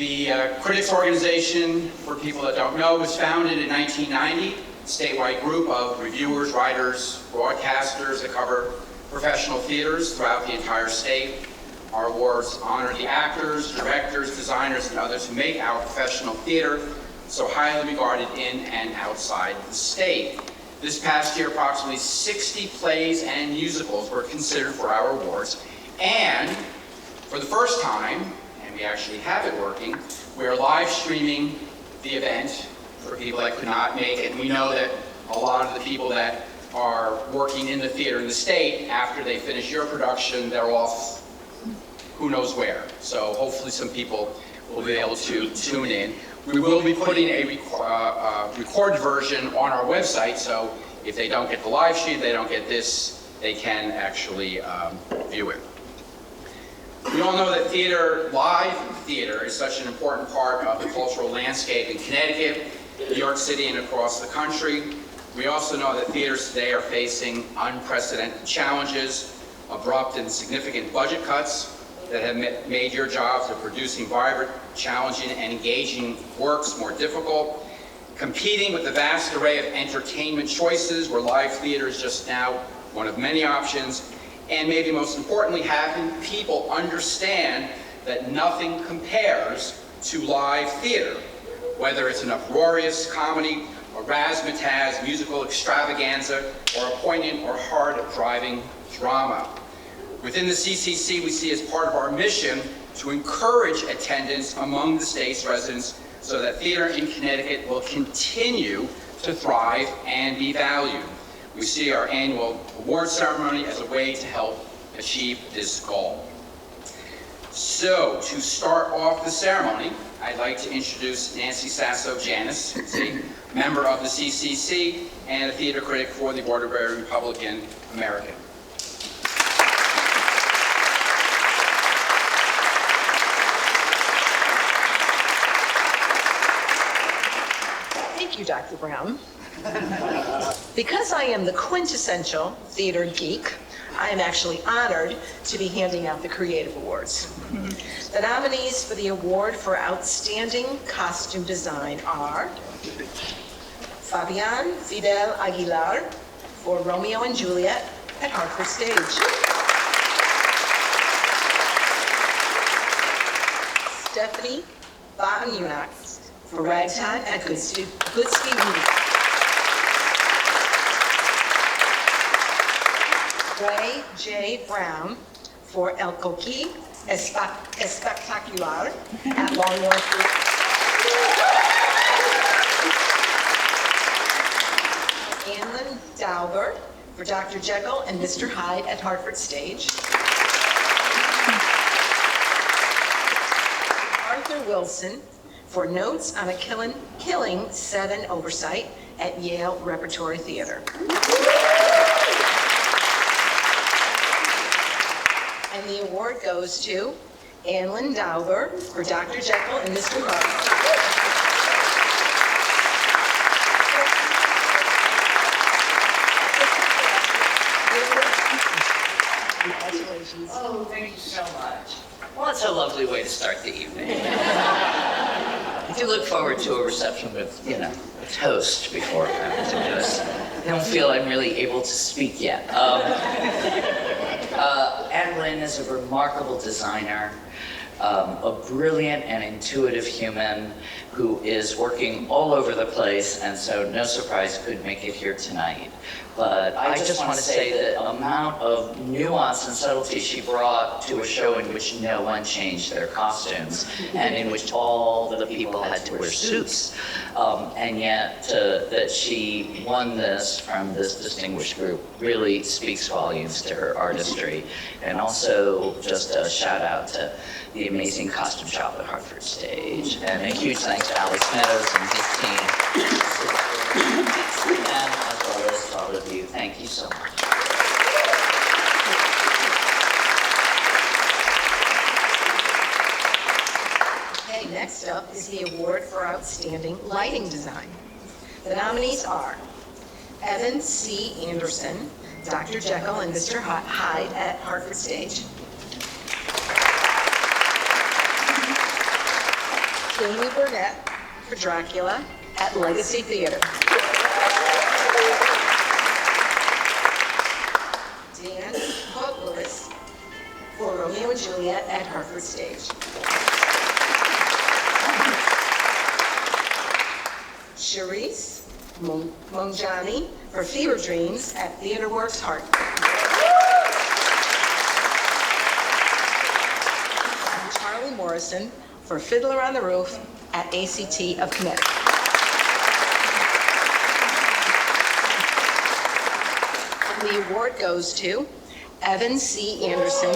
The Critics Organization, for people that don't know, was founded in 1990, a statewide group of reviewers, writers, broadcasters that cover professional theaters throughout the entire state. Our awards honor the actors, directors, designers, and others who make our professional theater so highly regarded in and outside the state. This past year, approximately 60 plays and musicals were considered for our awards, and for the first time, and we actually have it working, we are live streaming the event for people that could not make it. We know that a lot of the people that are working in the theater in the state, after they finish your production, they're off who knows where. So hopefully some people will be able to tune in. We will be putting a recorded version on our website, so if they don't get the live stream, they don't get this, they can actually view it. We all know that theater, live theater, is such an important part of the cultural landscape in Connecticut, New York City, and across the country. We also know that theaters today are facing unprecedented challenges, abrupt and significant budget cuts that have made your jobs of producing vibrant, challenging, and engaging works more difficult, competing with the vast array of entertainment choices where live theater is just now one of many options, and maybe most importantly, having people understand that nothing compares to live theater, whether it's an uproarious comedy, a razzmatazz musical extravaganza, or a poignant or hard-driving drama. Within the CCC, we see as part of our mission to encourage attendance among the state's residents so that theater in Connecticut will continue to thrive and be valued. We see our annual award ceremony as a way to help achieve this goal. So, to start off the ceremony, I'd like to introduce Nancy Sasso-Janis, who's a member of the CCC and a theater critic for the Waterbury Republican American. Thank you, Dr. Brown. Because I am the quintessential theater geek, I am actually honored to be handing out the Creative Awards. The nominees for the award for Outstanding Costume Design are Fabian Fidel Aguilar for Romeo and Juliet at Hartford Stage. Stephanie Bahamunak for Ragtime at Goodspeed Music. Ray J. Brown for El Coqui Espectacular at Longmore Theater. Anlin Dauber for Dr. Jekyll and Mr. Hyde at Hartford Stage. Arthur Wilson for Notes on a Killing 7 Oversight at Yale Repertory Theater. And the award goes to Anlin Dauber for Dr. Jekyll and Mr. Hyde. Congratulations. Oh, thank you so much. Well, it's a lovely way to start the evening. I do look forward to a reception with, a toast beforehand. I don't feel I'm really able to speak yet. Anlin is a remarkable designer, a brilliant and intuitive human who is working all over the place, and so no surprise couldn't make it here tonight. But I just want to say the amount of nuance and subtlety she brought to a show in which no one changed their costumes and in which all the people had to wear suits, and yet that she won this from this distinguished group really speaks volumes to her artistry. And also just a shout out to the amazing costume shop at Hartford Stage, and a huge thanks to Alex Meadows and his team, and as well as to all of you. Thank you so much. Okay, next up is the award for Outstanding Lighting Design. The nominees are Evan C. Anderson, Dr. Jekyll and Mr. Hyde at Hartford Stage. Jamie Burnett for Dracula at Legacy Theater. Dan Hogwarts for Romeo and Juliet at Hartford Stage. Charisse Monjani for Fever Dreams at Theater Works Hartford. And Charlie Morrison for Fiddler on the Roof at ACT of Connecticut. And the award goes to Evan C. Anderson.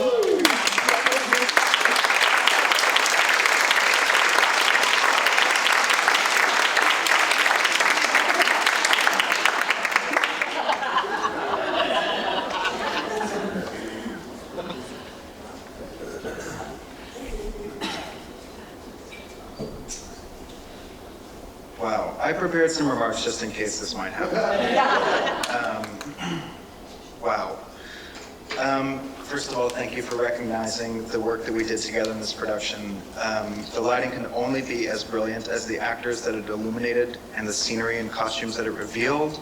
Wow, I prepared some remarks just in case this might happen. Wow. First of all, thank you for recognizing the work that we did together in this production. The lighting can only be as brilliant as the actors that it illuminated, and the scenery and costumes that it revealed,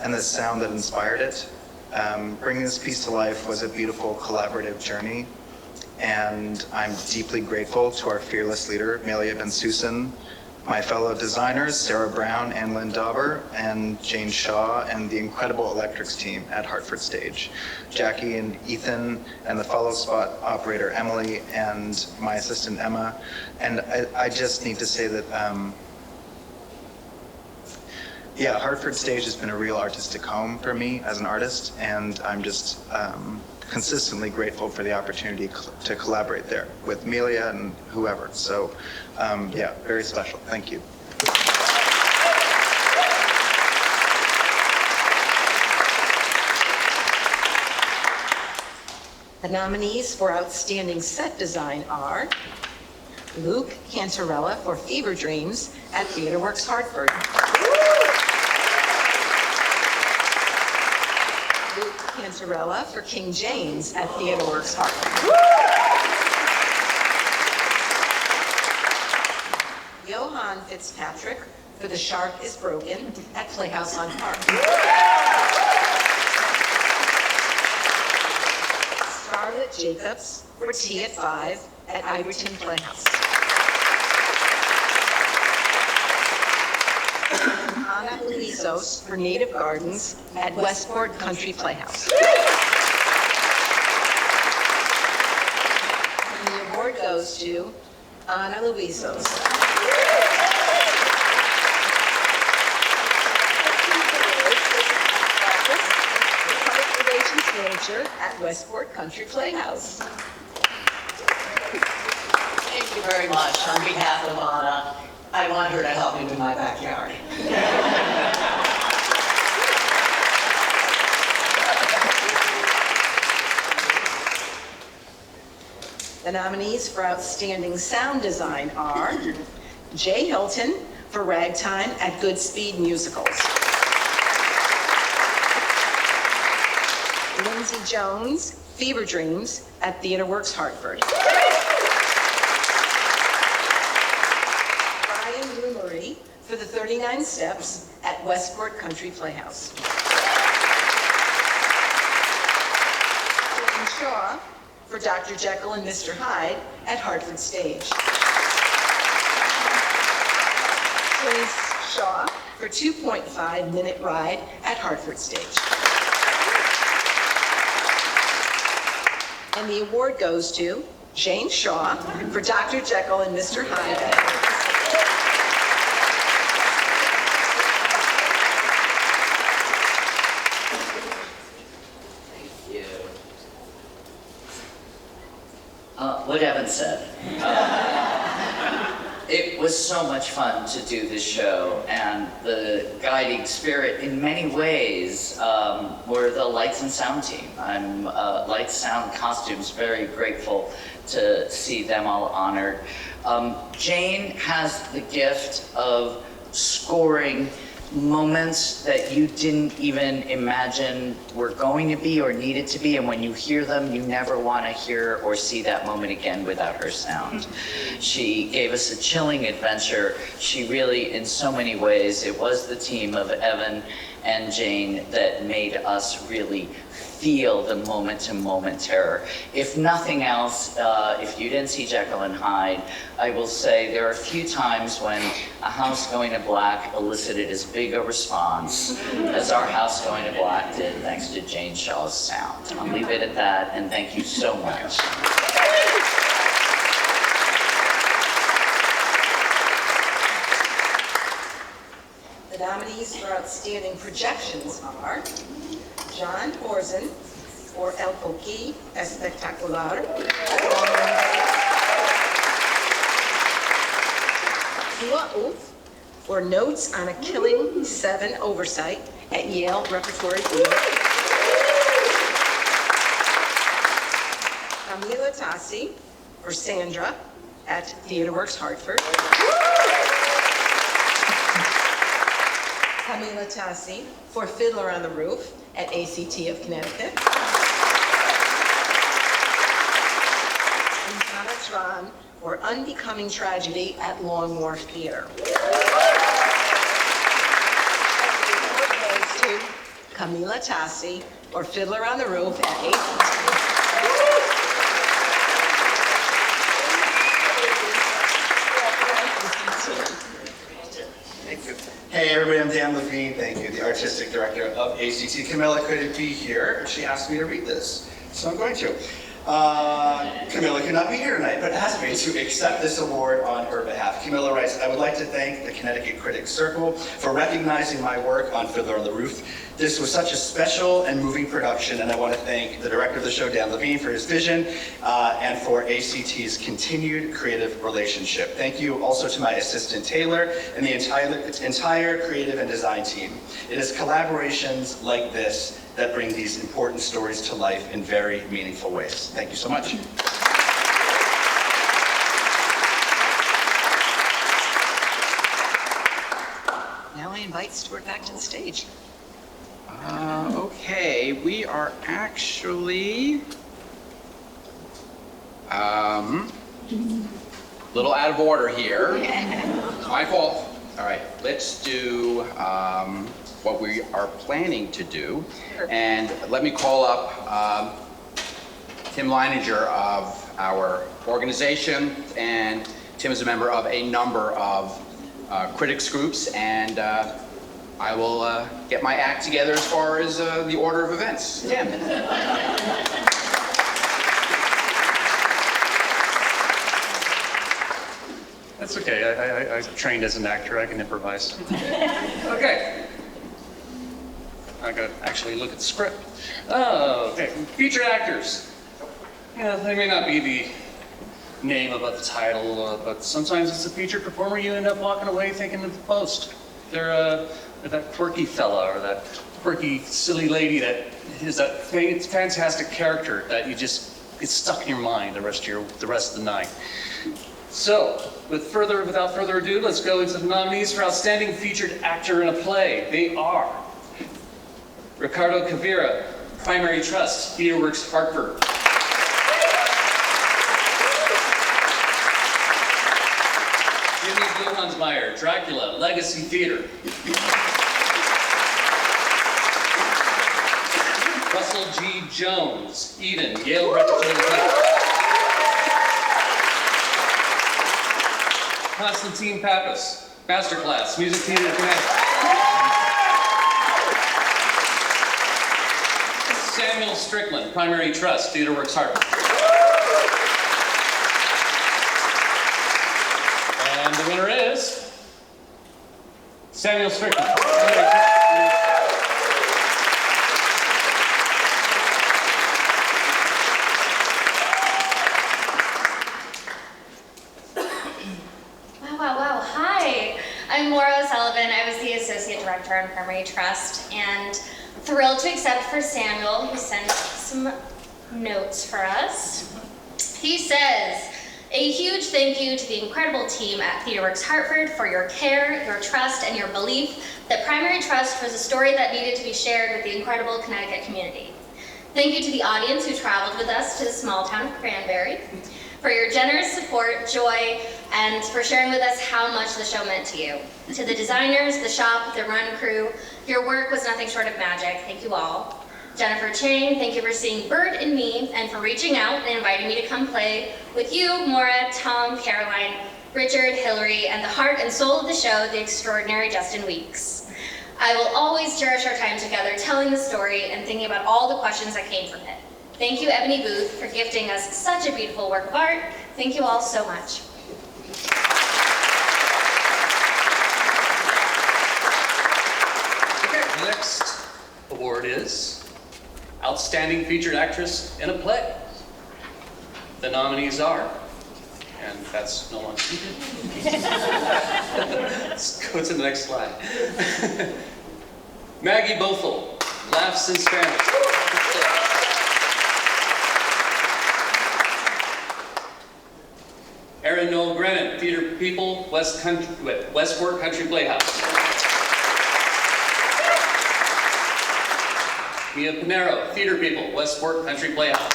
and the sound that inspired it. Bringing this piece to life was a beautiful collaborative journey, and I'm deeply grateful to our fearless leader, Melia Ben-Susan, my fellow designers, Sarah Brown and Lynn Dauber, and Jane Shaw, and the incredible electrics team at Hartford Stage, Jackie and Ethan, and the follow spot operator, Emily, and my assistant, Emma. And I just need to say that, yeah, Hartford Stage has been a real artistic home for me as an artist, and I'm just consistently grateful for the opportunity to collaborate there with Melia and whoever. So, yeah, very special. Thank you. The nominees for Outstanding Set Design are Luke Cantarella for Fever Dreams at Theater Works Hartford. Luke Cantarella for King James at Theater Works Hartford. Johann Fitzpatrick for The Shark is Broken at Playhouse on Park. Scarlett Jacobs for Tea at 5 at Iverton Playhouse. Ana Luisos for Native Gardens at Westport Country Playhouse. And the award goes to Ana Luisos. Manager at Westport Country Playhouse. Thank you very much. On behalf of Anna, I want her to help me with my backyard. The nominees for Outstanding Sound Design are Jay Hilton for Ragtime at Goodspeed Musicals. Lindsay Jones, Fever Dreams at Theater Works Hartford. Brian Bloomery for The 39 Steps at Westport Country Playhouse. Jane Shaw for Dr. Jekyll and Mr. Hyde at Hartford Stage. Trace Shaw for 2.5-minute ride at Hartford Stage. And the award goes to Jane Shaw for Dr. Jekyll and Mr. Hyde. Thank you. What Evan said. It was so much fun to do this show, and the guiding spirit in many ways were the lights and sound team. I'm lights, sound, costumes, very grateful to see them all honored. Jane has the gift of scoring moments that you didn't even imagine were going to be or needed to be, and when you hear them, you never want to hear or see that moment again without her sound. She gave us a chilling adventure. She really, in so many ways, it was the team of Evan and Jane that made us really feel the moment-to-moment terror. If nothing else, if you didn't see Jekyll and Hyde, I will say there are a few times when A House Going to Black elicited as big a response as Our House Going to Black did, thanks to Jane Shaw's sound. I'll leave it at that, and thank you so much. The nominees for Outstanding Projections are John Orzen for El Poquí Espectacular, Tua Uth for Notes on a Killing 7 Oversight at Yale Repertory Theater, Camila Tassi for Sandra at TheaterWorks Hartford, Camila Tassi for Fiddler on the Roof at ACT of Connecticut, and Donna Tron for Unbecoming Tragedy at Long Wharf Theater. Goes to Camila Tassi for Fiddler on the Roof at Thank you. Hey everybody, I'm Dan Levine. Thank you, the artistic director of ACT. Camilla couldn't be here. She asked me to read this, so I'm going to. Camilla could not be here tonight, but asked me to accept this award on her behalf. Camilla writes, I would like to thank the Connecticut Critics Circle for recognizing my work on Fiddler on the Roof. This was such a special and moving production, and I want to thank the director of the show, Dan Levine, for his vision, and for ACT's continued creative relationship. Thank you also to my assistant, Taylor, and the entire creative and design team. It is collaborations like this that bring these important stories to life in very meaningful ways. Thank you so much. Now I invite Stuart back to the stage. Okay, we are actually little out of order here. My fault. All right, let's do what we are planning to do. And let me call up Tim Leininger of our organization. And Tim is a member of a number of critics groups, and I will get my act together as far as the order of events. Tim. That's okay. I trained as an actor. I can improvise. Okay. I gotta actually look at the script. Oh, okay. Featured actors. Yeah, they may not be the name above the title, but sometimes it's a featured performer you end up walking away thinking of the post. They're that quirky fella or that quirky, silly lady that is that fantastic character that you just get stuck in your mind the rest of the night. So, without further ado, let's go into the nominees for Outstanding Featured Actor in a Play. They are Ricardo Cavira, Primary Trust, TheaterWorks Hartford. Jimmy Bluehensmeyer, Dracula, Legacy Theater. Russell G. Jones, Eden, Yale Repertory Theater. Constantine Pappas, Masterclass, Music Theater Connecticut. Samuel Strickland, Primary Trust, TheaterWorks Hartford. And the winner is Samuel Strickland. Wow. Hi, I'm Laura O'Sullivan. I was the Associate Director on Primary Trust, and thrilled to accept for Samuel, who sent some notes for us. He says, A huge thank you to the incredible team at TheaterWorks Hartford for your care, your trust, and your belief that Primary Trust was a story that needed to be shared with the incredible Connecticut community. Thank you to the audience who traveled with us to the small town of Cranberry for your generous support, joy, and for sharing with us how much the show meant to you. To the designers, the shop, the run crew, your work was nothing short of magic. Thank you all. Jennifer Chang, thank you for seeing Bert in me and for reaching out and inviting me to come play with you, Maura, Tom, Caroline, Richard, Hillary, and the heart and soul of the show, the extraordinary Justin Weeks. I will always cherish our time together telling the story and thinking about all the questions that came from it. Thank you, Ebony Booth, for gifting us such a beautiful work of art. Thank you all so much. Okay, the next award is Outstanding Featured Actress in a Play. The nominees are, and that's no longer needed. Let's go to the next slide. Maggie Bothel, Laughs in Spanish. Erin Noel Grennan, Theater People, Westport Country Playhouse. Mia Pinero, Theater People, Westport Country Playhouse.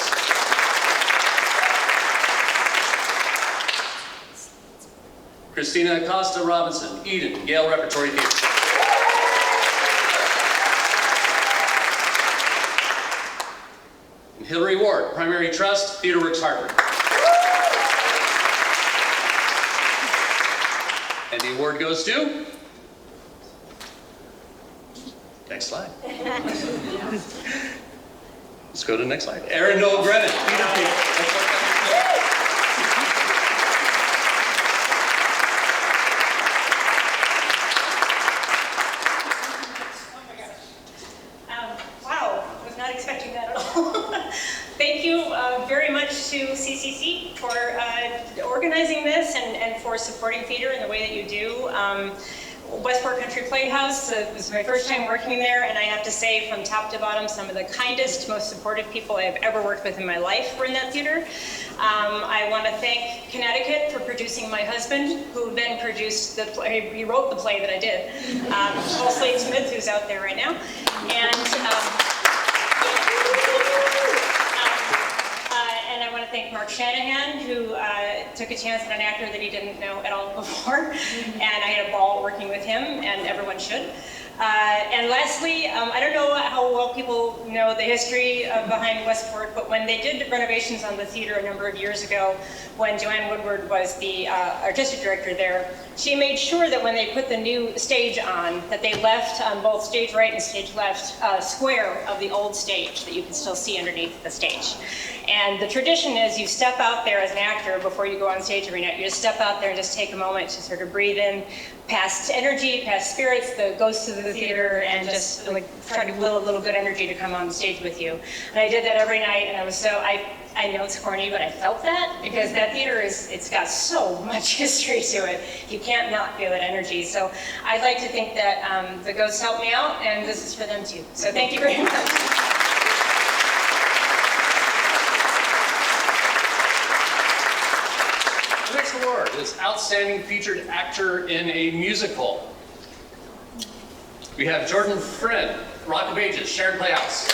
Christina Acosta Robinson, Eden, Yale Repertory Theater. And Hillary Ward, Primary Trust, TheaterWorks Hartford. And the award goes to? Next slide. Let's go to the next slide. Erin Noel Grennan, Theater People. Wow, was not expecting that at all. Thank you very much to CCC for organizing this and for supporting theater in the way that you do. Westport Country Playhouse, it was my first time working there, and I have to say, from top to bottom, some of the kindest, most supportive people I've ever worked with in my life were in that theater. I want to thank Connecticut for producing my husband, who then produced the play, he wrote the play that I did, Paul Slade Smith, who's out there right now. And I want to thank Mark Shanahan, who took a chance on an actor that he didn't know at all before. And I had a ball working with him, and everyone should. And lastly, I don't know how well people know the history behind Westport, but when they did renovations on the theater a number of years ago, when Joanne Woodward was the artistic director there, she made sure that when they put the new stage on, that they left on both stage right and stage left a square of the old stage that you can still see underneath the stage. And the tradition is you step out there as an actor before you go on stage every night. You just step out there and just take a moment to sort of breathe in past energy, past spirits, the ghosts of the theater, and just like try to will a little good energy to come on stage with you. And I did that every night, and I was so, I know it's corny, but I felt that because that theater it's got so much history to it. You can't not feel that energy. So I'd like to think that the ghosts helped me out, and this is for them too. So thank you very much. The next award is Outstanding Featured Actor in a Musical. We have Jordan Friend, Rock of Ages, Sharon Playhouse.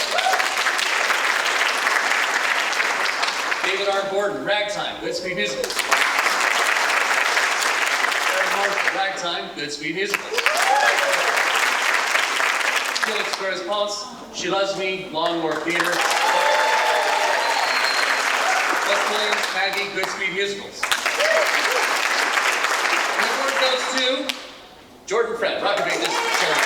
David R. Gordon, Ragtime, Goodspeed Musicals. Aaron Morgan, Ragtime, Goodspeed Musicals. Felix Perez Ponce, She Loves Me, Longmore Theater. Wes Williams, Maggie, Goodspeed Musicals. And the award goes to Jordan Friend, Rock of Ages, Sharon.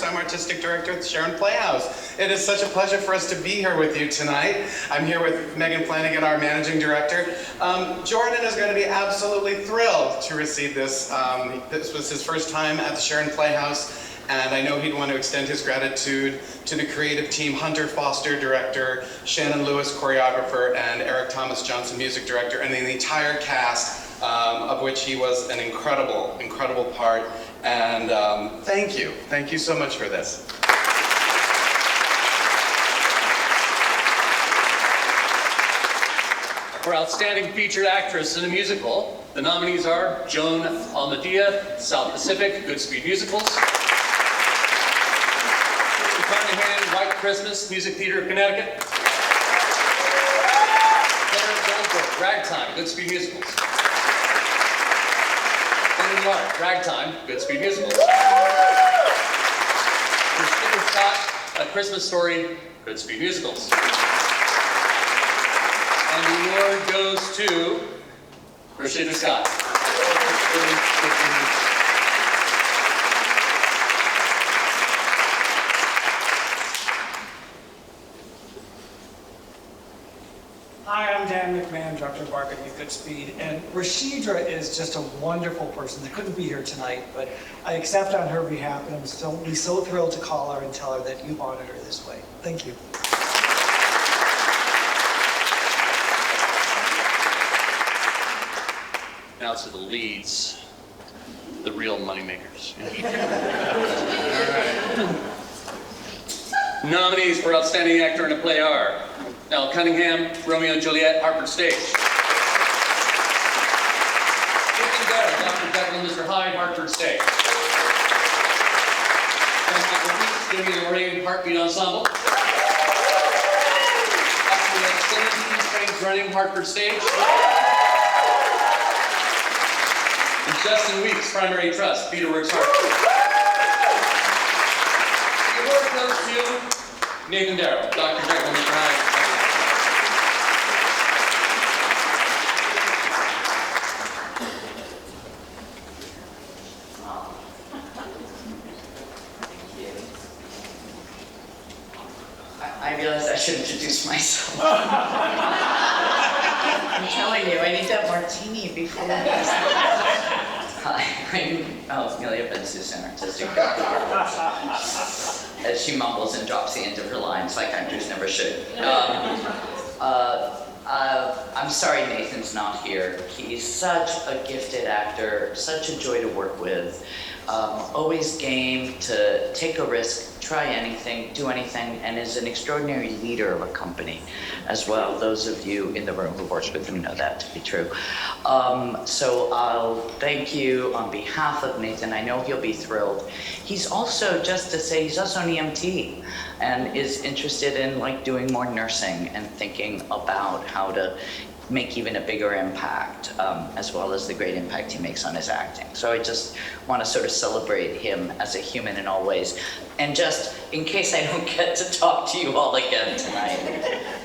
I'm Artistic Director at the Sharon Playhouse. It is such a pleasure for us to be here with you tonight. I'm here with Megan Flanagan, our Managing Director. Jordan is going to be absolutely thrilled to receive this. This was his first time at the Sharon Playhouse, and I know he'd want to extend his gratitude to the creative team, Hunter Foster, Director, Shannon Lewis, Choreographer, and Eric Thomas Johnson, Music Director, and the entire cast, of which he was an incredible part. And thank you. Thank you so much for this. For Outstanding Featured Actress in a Musical, the nominees are Joan Almadia, South Pacific, Goodspeed Musicals. Carnahan, White Christmas, Music Theater of Connecticut. Claire Goldberg, Ragtime, Goodspeed Musicals. Brennan Lark, Ragtime, Goodspeed Musicals. Christopher Scott, A Christmas Story, Goodspeed Musicals. And the award goes to Rashida Scott. Hi, I'm Dan McMahon, Director of Marketing at Goodspeed, and Rashidra is just a wonderful person that couldn't be here tonight, but I accept on her behalf, and I'm still so thrilled to call her and tell her that you honored her this way. Thank you. Now to the leads, the real moneymakers. All right. Nominees for Outstanding Actor in a Play are Al Cunningham, Romeo and Juliet, Hartford Stage. Kristen Darrow, Dr. Jekyll and Mr. Hyde, Hartford Stage. Jimmy Lorraine, Heartbeat Ensemble. Simmons, Trains Running, Hartford Stage. And Justin Weeks, Primary Trust, Peterworks, Hartford. The award goes to Nathan Darrow, Dr. Jekyll and Mr. Hyde. I realized I should introduce myself. I'm telling you, I need that martini before this. Hi, I'm Amelia Ben-Susan, artistic director. As she mumbles and drops the end of her lines like actors never should. I'm sorry Nathan's not here. He's such a gifted actor, such a joy to work with. Always game to take a risk, try anything, do anything, and is an extraordinary leader of a company as well. Those of you in the room who worked with him know that to be true. So I'll thank you on behalf of Nathan. I know he'll be thrilled. He's also, just to say, he's also an EMT and is interested in like doing more nursing and thinking about how to make even a bigger impact, as well as the great impact he makes on his acting. So I just want to sort of celebrate him as a human in all ways. And just in case I don't get to talk to you all again tonight,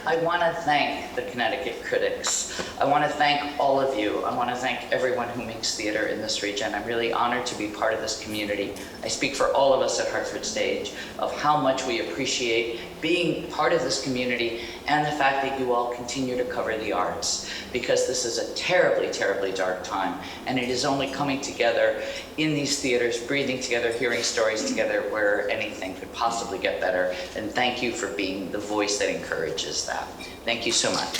I want to thank the Connecticut critics. I want to thank all of you. I want to thank everyone who makes theater in this region. I'm really honored to be part of this community. I speak for all of us at Hartford Stage of how much we appreciate being part of this community and the fact that you all continue to cover the arts, because this is a terribly, terribly dark time, and it is only coming together in these theaters, breathing together, hearing stories together, where anything could possibly get better. And thank you for being the voice that encourages that. Thank you so much.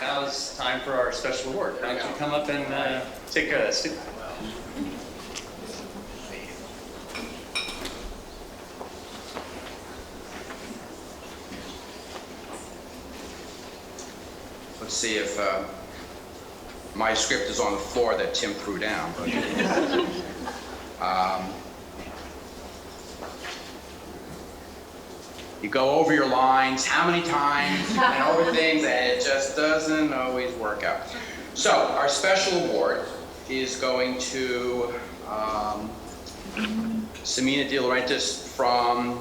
Now it's time for our special award. Why don't you come up and take a seat? Let's see if my script is on the floor that Tim threw down. But, you go over your lines how many times and over things, and it just doesn't always work out. So our special award is going to Semina De Laurentiis from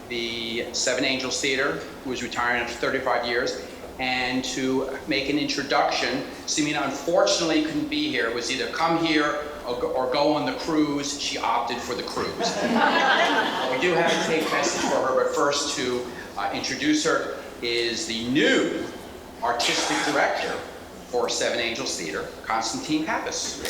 the Seven Angels Theater, who is retiring after 35 years. And to make an introduction, Semina unfortunately couldn't be here. It was either come here or go on the cruise. She opted for the cruise. We do have a tape message for her, but first to introduce her is the new artistic director for Seven Angels Theater, Constantine Pappas.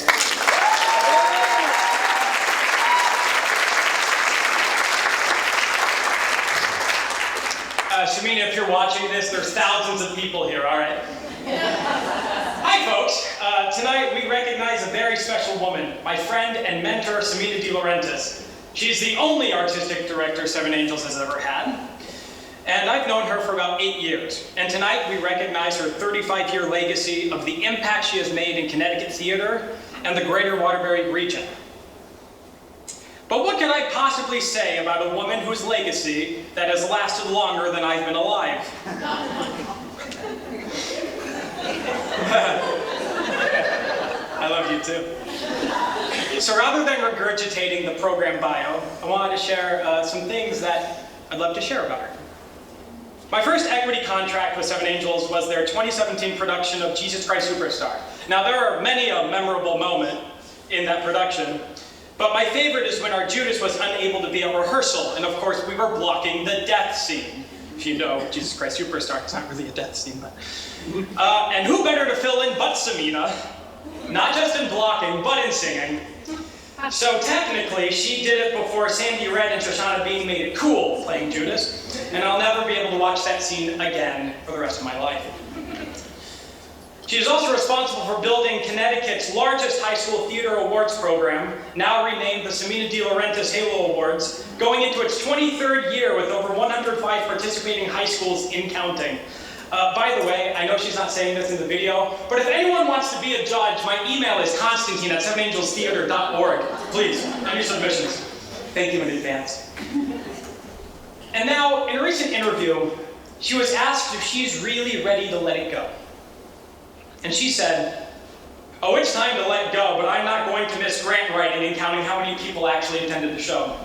Semina, if you're watching this, there's thousands of people here, all right? Hi, folks. Tonight we recognize a very special woman, my friend and mentor, Samina De Laurentiis. She's the only artistic director Seven Angels has ever had. And I've known her for about 8 years. And tonight we recognize her 35-year legacy of the impact she has made in Connecticut theater and the greater Waterbury region. But what can I possibly say about a woman whose legacy that has lasted longer than I've been alive? I love you too. So rather than regurgitating the program bio, I wanted to share some things that I'd love to share about her. My first equity contract with Seven Angels was their 2017 production of Jesus Christ Superstar. Now there are many a memorable moment in that production, but my favorite is when our Judas was unable to be at rehearsal, and of course we were blocking the death scene. If you know Jesus Christ Superstar, it's not really a death scene, but... and who better to fill in but Samina, not just in blocking, but in singing. So technically, she did it before Sandy Red and Shoshana Bean made it cool playing Judas, and I'll never be able to watch that scene again for the rest of my life. She is also responsible for building Connecticut's largest high school theater awards program, now renamed the Samina De Laurentiis Halo Awards, going into its 23rd year with over 105 participating high schools in counting. By the way, I know she's not saying this in the video, but if anyone wants to be a judge, my email is constantine@sevenangelstheater.org. Please, send your submissions. Thank you in advance. And now, in a recent interview, she was asked if she's really ready to let it go. And she said, "Oh, it's time to let go, but I'm not going to miss grant writing and counting how many people actually attended the show."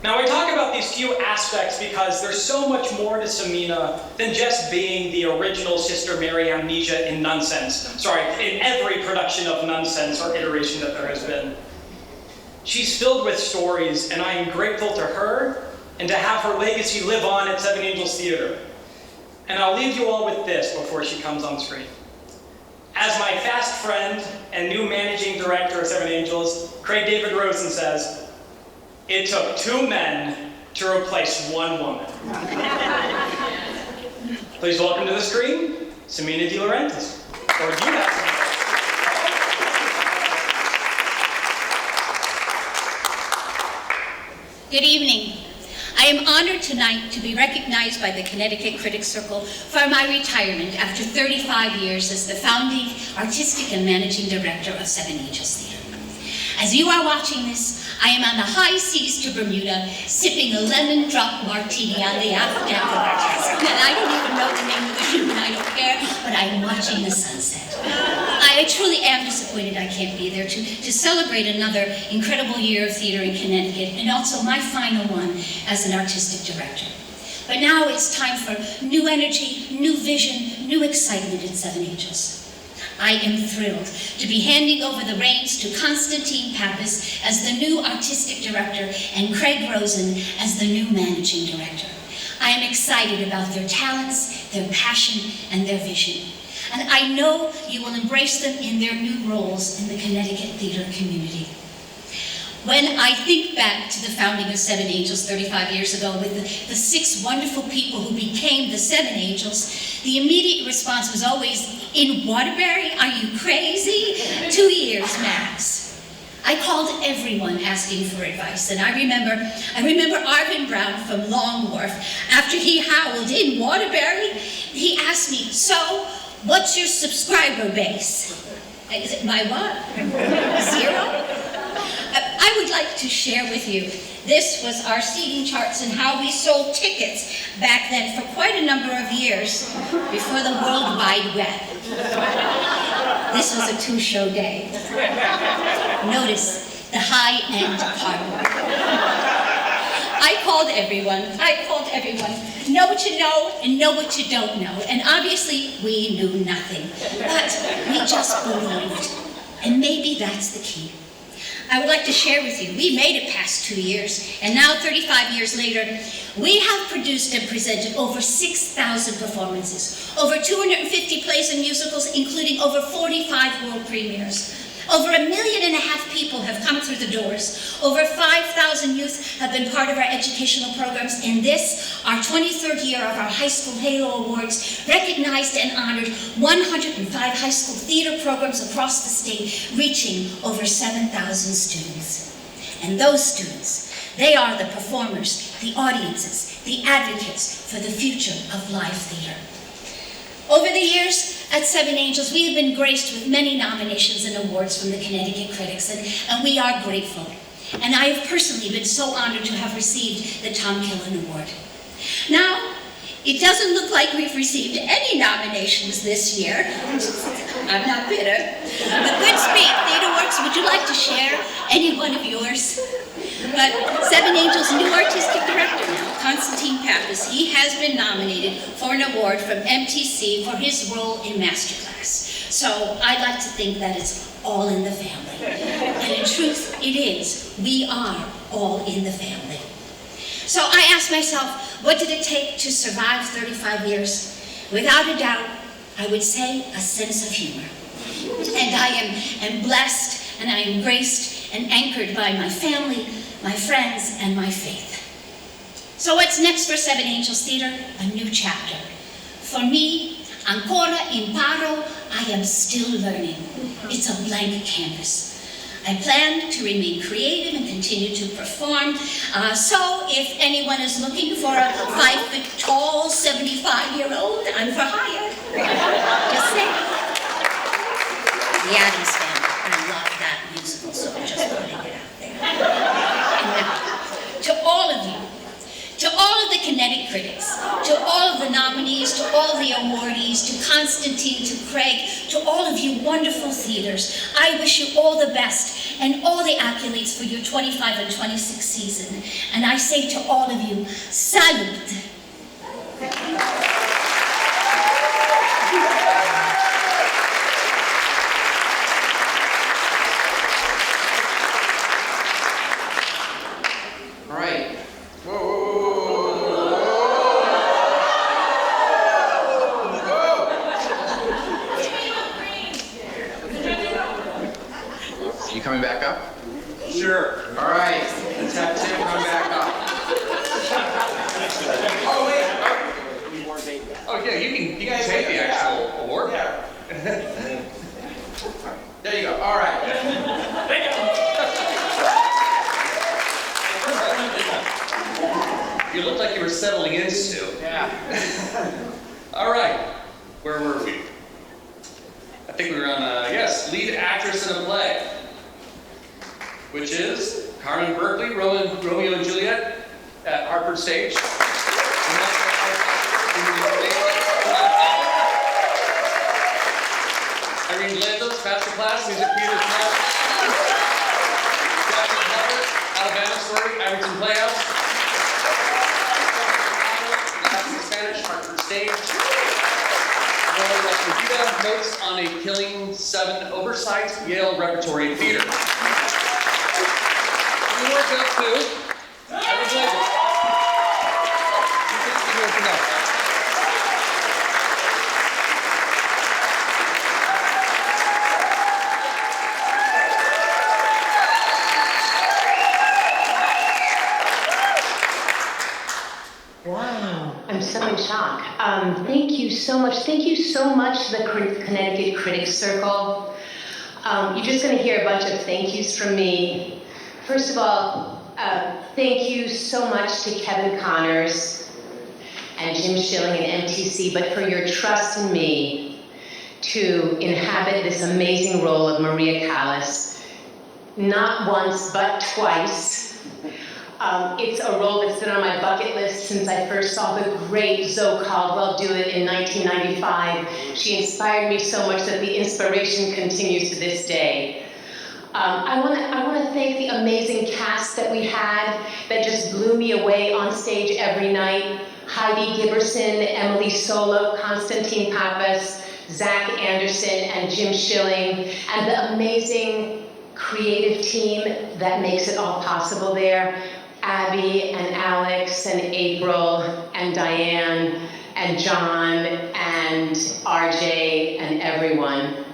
Now, I talk about these few aspects because there's so much more to Samina than just being the original Sister Mary Amnesia in Nonsense. Sorry, in every production of Nonsense or iteration that there has been. She's filled with stories, and I am grateful to her and to have her legacy live on at Seven Angels Theater. And I'll leave you all with this before she comes on screen. As my fast friend and new managing director of Seven Angels, Craig David Rosen, says, "It took 2 men to replace 1 woman." Please welcome to the screen, Samina De Laurentiis. Or you have Good evening. I am honored tonight to be recognized by the Connecticut Critics Circle for my retirement after 35 years as the founding artistic and managing director of Seven Angels Theater. As you are watching this, I am on the high seas to Bermuda, sipping a lemon drop martini on the aft deck of our vessel. And I don't even know the name of the ship, and I don't care, but I am watching the sunset. I truly am disappointed I can't be there to celebrate another incredible year of theater in Connecticut, and also my final one as an artistic director. But now it's time for new energy, new vision, new excitement at Seven Angels. I am thrilled to be handing over the reins to Constantine Pappas as the new artistic director and Craig Rosen as the new managing director. I am excited about their talents, their passion, and their vision. And I know you will embrace them in their new roles in the Connecticut theater community. When I think back to the founding of Seven Angels 35 years ago with the 6 wonderful people who became the Seven Angels, the immediate response was always, "In Waterbury? Are you crazy? 2 years max." I called everyone asking for advice, and I remember Arvin Brown from Long Wharf. After he howled, "In Waterbury?" he asked me, "So, what's your subscriber base?" Is it my what? 0? I would like to share with you, this was our seating charts and how we sold tickets back then for quite a number of years before the World Wide Web. This was a 2-show day. Notice the high-end part. I called everyone. Know what you know and know what you don't know. And obviously, we knew nothing. But we just believed. And maybe that's the key. I would like to share with you, we made it past 2 years, and now 35 years later, we have produced and presented over 6,000 performances, over 250 plays and musicals, including over 45 world premieres. Over 1.5 million people have come through the doors. Over 5,000 youth have been part of our educational programs. And this, our 23rd year of our High School Halo Awards, recognized and honored 105 high school theater programs across the state, reaching over 7,000 students. And those students, they are the performers, the audiences, the advocates for the future of live theater. Over the years at Seven Angels, we have been graced with many nominations and awards from the Connecticut critics, and we are grateful. And I have personally been so honored to have received the Tom Killen Award. Now, it doesn't look like we've received any nominations this year. I'm not bitter. But Goodspeed TheaterWorks, would you like to share any one of yours? But Seven Angels' new artistic director now, Constantine Pappas, he has been nominated for an award from MTC for his role in Masterclass. So I'd like to think that it's all in the family. And in truth, it is. We are all in the family. So I asked myself, what did it take to survive 35 years? Without a doubt, I would say a sense of humor. And I am blessed, and I am graced and anchored by my family, my friends, and my faith. So what's next for Seven Angels Theater? A new chapter. For me, ancora imparo, I am still learning. It's a blank canvas. I plan to remain creative and continue to perform. So if anyone is looking for a 5-foot-tall, 75-year-old, I'm for hire. Just saying. The Addams Family, I love that musical, so I'm just putting it out there. And now, to all of you, to all of the Connecticut critics, to all of the nominees, to all of the awardees, to Constantine, to Craig, to all of you wonderful theaters, I wish you all the best and all the accolades for your 25 and 26 season. And I say to all of you, salute. All right. You coming back up? Sure. All right. Let's have Tim come back up. Oh, wait. Oh, yeah, you can take the actual award. Yeah. There you go. All right. You looked like you were settling in, Stu. Yeah. All right. Where were we? I think we were on, yes, lead actress in a play, which is Carmen Berkeley, Romeo and Juliet at Hartford Stage. Irene Blandos, Masterclass, Music Theater Class. Jasmine Hubbard, Alabama Story, Abington Playhouse. Latin Spanish, Hartford Stage. Rosita, Notes on a Killing 7 Oversight, Yale Repertory Theater. You work up to Irene Blandos. Wow, I'm so in shock. Thank you so much. Thank you so much to the Connecticut Critics Circle. You're just going to hear a bunch of thank yous from me. First of all, thank you so much to Kevin Connors and Jim Schilling and MTC, but for your trust in me to inhabit this amazing role of Maria Callas, not once, but twice. It's a role that's been on my bucket list since I first saw the great Zoe Caldwell do it in 1995. She inspired me so much that the inspiration continues to this day. I want to thank the amazing cast that we had that just blew me away on stage every night. Heidi Giberson, Emily Solo, Constantine Pappas, Zach Anderson, and Jim Schilling, and the amazing creative team that makes it all possible there. Abby and Alex and April and Diane and John and RJ and everyone.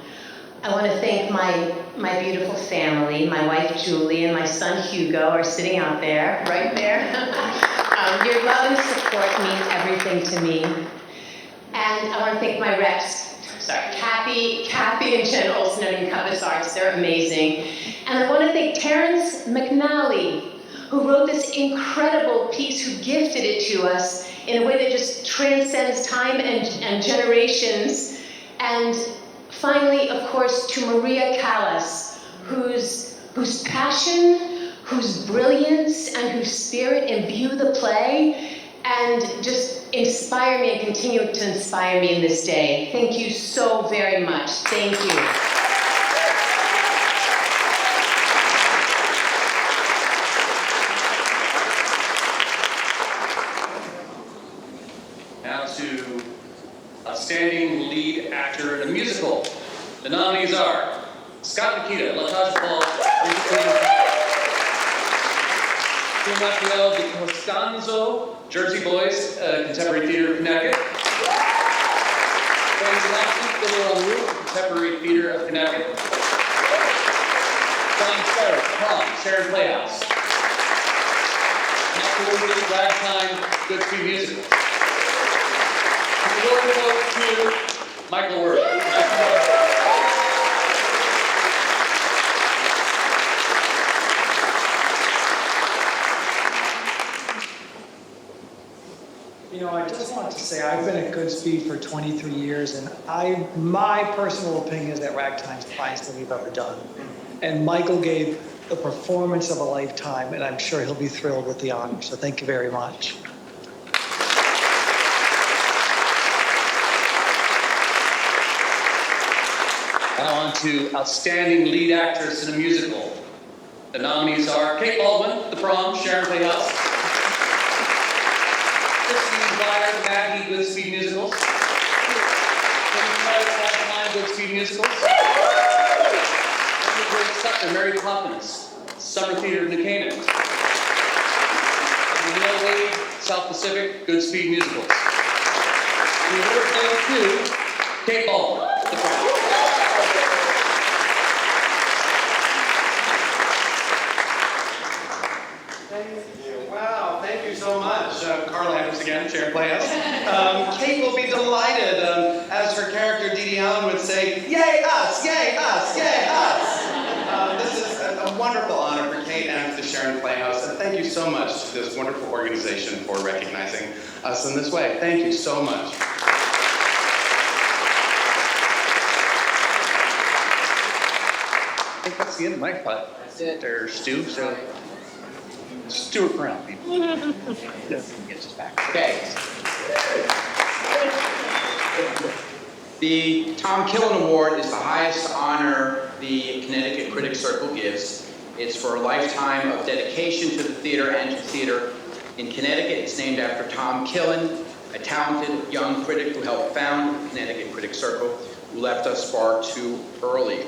I want to thank my my beautiful family, my wife Julie and my son Hugo are sitting out there, right there. Your love and support mean everything to me. And I want to thank my reps, Kathy and Jen Olson at Encompass Arts, they're amazing. And I want to thank Terrence McNally, who wrote this incredible piece, who gifted it to us in a way that just transcends time and generations. And finally, of course, to Maria Callas, whose passion, whose brilliance, and whose spirit imbue the play and just inspire me and continue to inspire me in this day. Thank you so very much. Thank you. Now to Outstanding Lead Actor in a Musical. The nominees are Scott Nikita, La Cage Paul, Rafael de Costanzo, Jersey Boys, Contemporary Theater of Connecticut. Contemporary Theater of Connecticut. John Sarah, Prom, Sharon Playhouse. Afterwards, Ragtime, Good Speed Musical. Award goes to Michael Worth. You know, I just want to say I've been at Goodspeed for 23 years, and my personal opinion is that Ragtime's the finest thing we've ever done. And Michael gave the performance of a lifetime, and I'm sure he'll be thrilled with the honor. So thank you very much. Now on to Outstanding Lead Actress in a Musical. The nominees are Kate Baldwin, The Prom, Sharon Playhouse. Christine Dwyer, Maggie, Good Speed Musicals. Good Speed Musicals. Great Sucker, Mary Poppins, Summer Theater of New Canaan. Neil Wade, South Pacific, Good Speed Musicals. The award goes to Kate Baldwin, The Prom. Wow, thank you so much. Carl Adams again, Sharon Playhouse. Kate will be delighted, as her character Dee Dee Allen would say, yay us, yay us, yay us. This is a wonderful honor for Kate and for the Sharon Playhouse, and thank you so much to this wonderful organization for recognizing us in this way. Thank you so much. I think that's the end of my part. That's it. There's Stu, so Stuart Brown, people. Yes. Gets us back. Okay. The Tom Killen Award is the highest honor the Connecticut Critics Circle gives. It's for a lifetime of dedication to the theater and to theater in Connecticut. It's named after Tom Killen, a talented young critic who helped found the Connecticut Critics Circle, who left us far too early.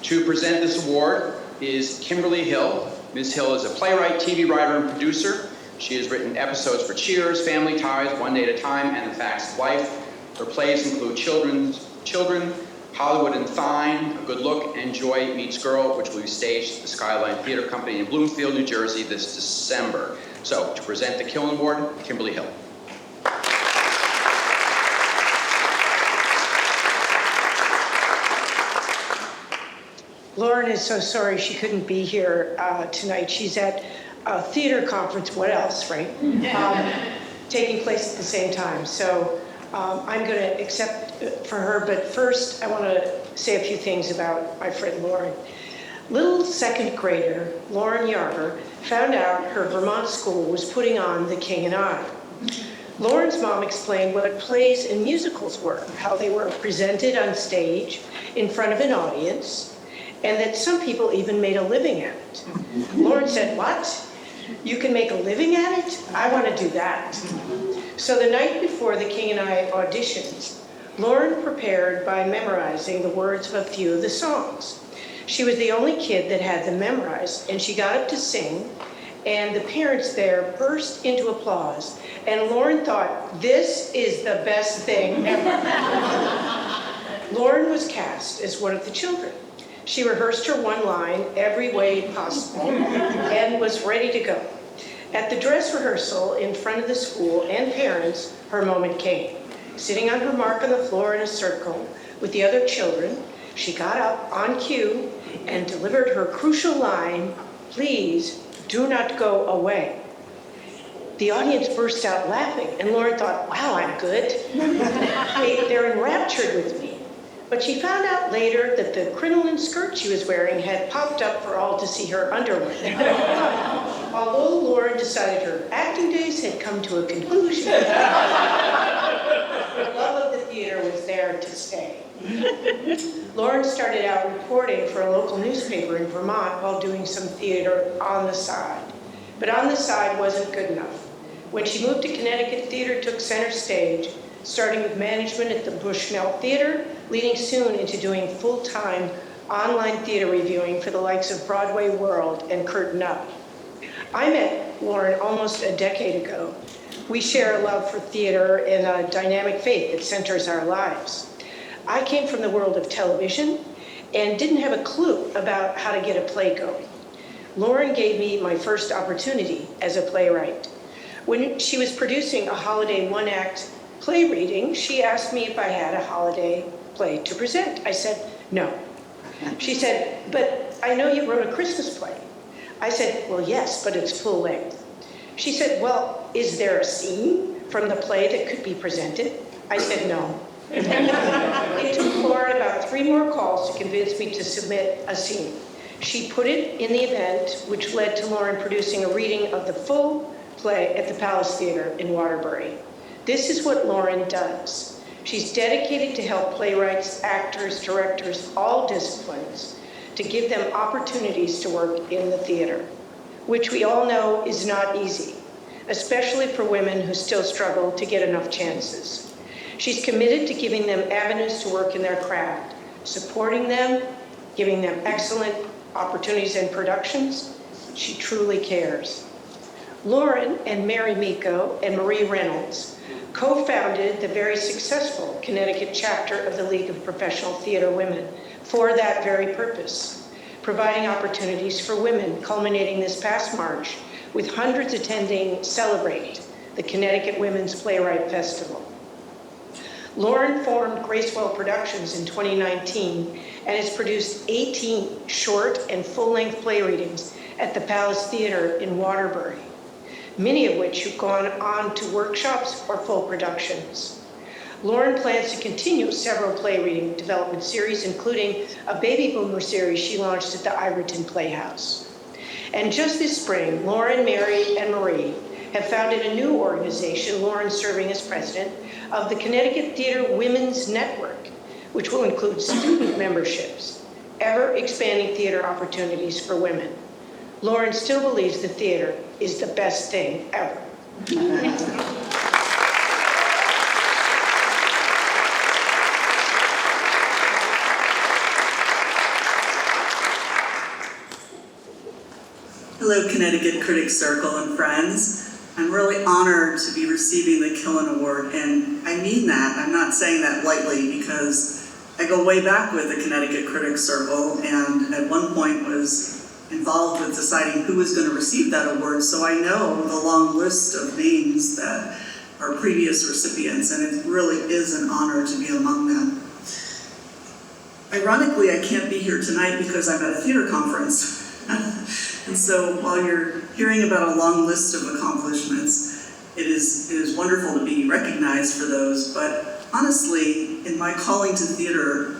To present this award is Kimberly Hill. Ms. Hill is a playwright, TV writer, and producer. She has written episodes for Cheers, Family Ties, One Day at a Time, and The Facts of Life. Her plays include Children, Hollywood and Thine, A Good Look, and Joy Meets Girl, which will be staged at the Skyline Theater Company in Bloomfield, New Jersey this December. So, to present the Killen Award, Kimberly Hill. Lauren is so sorry she couldn't be here tonight. She's at a theater conference, what else, right? Taking place at the same time. So I'm going to accept for her, but first I want to say a few things about my friend Lauren. Little second grader Lauren Yarber found out her Vermont school was putting on The King and I. Lauren's mom explained what plays and musicals were, how they were presented on stage in front of an audience, and that some people even made a living at it. Lauren said, "What? You can make a living at it? I want to do that." So the night before The King and I auditioned, Lauren prepared by memorizing the words of a few of the songs. She was the only kid that had them memorized, and she got up to sing, and the parents there burst into applause, and Lauren thought, this is the best thing ever. Lauren was cast as one of the children. She rehearsed her one line every way possible and was ready to go. At the dress rehearsal in front of the school and parents, her moment came. Sitting on her mark on the floor in a circle with the other children, she got up on cue and delivered her crucial line, "Please do not go away." The audience burst out laughing, and Lauren thought, wow, I'm good. They're enraptured with me. But she found out later that the crinoline skirt she was wearing had popped up for all to see her underwear. Although Lauren decided her acting days had come to a conclusion, her love of the theater was there to stay. Lauren started out reporting for a local newspaper in Vermont while doing some theater on the side. But on the side wasn't good enough. When she moved to Connecticut, theater took center stage, starting with management at the Bushnell Theater, leading soon into doing full-time online theater reviewing for the likes of Broadway World and Curtain Up. I met Lauren almost a decade ago. We share a love for theater and a dynamic faith that centers our lives. I came from the world of television and didn't have a clue about how to get a play going. Lauren gave me my first opportunity as a playwright. When she was producing a holiday one-act play reading, she asked me if I had a holiday play to present. I said, no. She said, but I know you wrote a Christmas play. I said, well, yes, but it's full length. She said, well, is there a scene from the play that could be presented? I said, no. It took Lauren about 3 more calls to convince me to submit a scene. She put it in the event, which led to Lauren producing a reading of the full play at the Palace Theater in Waterbury. This is what Lauren does. She's dedicated to help playwrights, actors, directors, all disciplines, to give them opportunities to work in the theater, which we all know is not easy, especially for women who still struggle to get enough chances. She's committed to giving them avenues to work in their craft, supporting them, giving them excellent opportunities and productions. She truly cares. Lauren and Mary Miko and Marie Reynolds co-founded the very successful Connecticut chapter of the League of Professional Theater Women for that very purpose, providing opportunities for women, culminating this past March with hundreds attending Celebrate, the Connecticut Women's Playwright Festival. Lauren formed Gracewell Productions in 2019 and has produced 18 short and full-length play readings at the Palace Theater in Waterbury, many of which have gone on to workshops or full productions. Lauren plans to continue several play reading development series, including a baby boomer series she launched at the Iverton Playhouse. And just this spring, Lauren, Mary, and Marie have founded a new organization, Lauren serving as president, of the Connecticut Theater Women's Network, which will include student memberships, ever-expanding theater opportunities for women. Lauren still believes the theater is the best thing ever. Hello, Connecticut Critics Circle and friends. I'm really honored to be receiving the Killen Award, and I mean that. I'm not saying that lightly because I go way back with the Connecticut Critics Circle, and at one point was involved with deciding who was going to receive that award, so I know the long list of names that are previous recipients, and it really is an honor to be among them. Ironically, I can't be here tonight because I'm at a theater conference. And so while you're hearing about a long list of accomplishments, it is wonderful to be recognized for those, but honestly, in my calling to theater,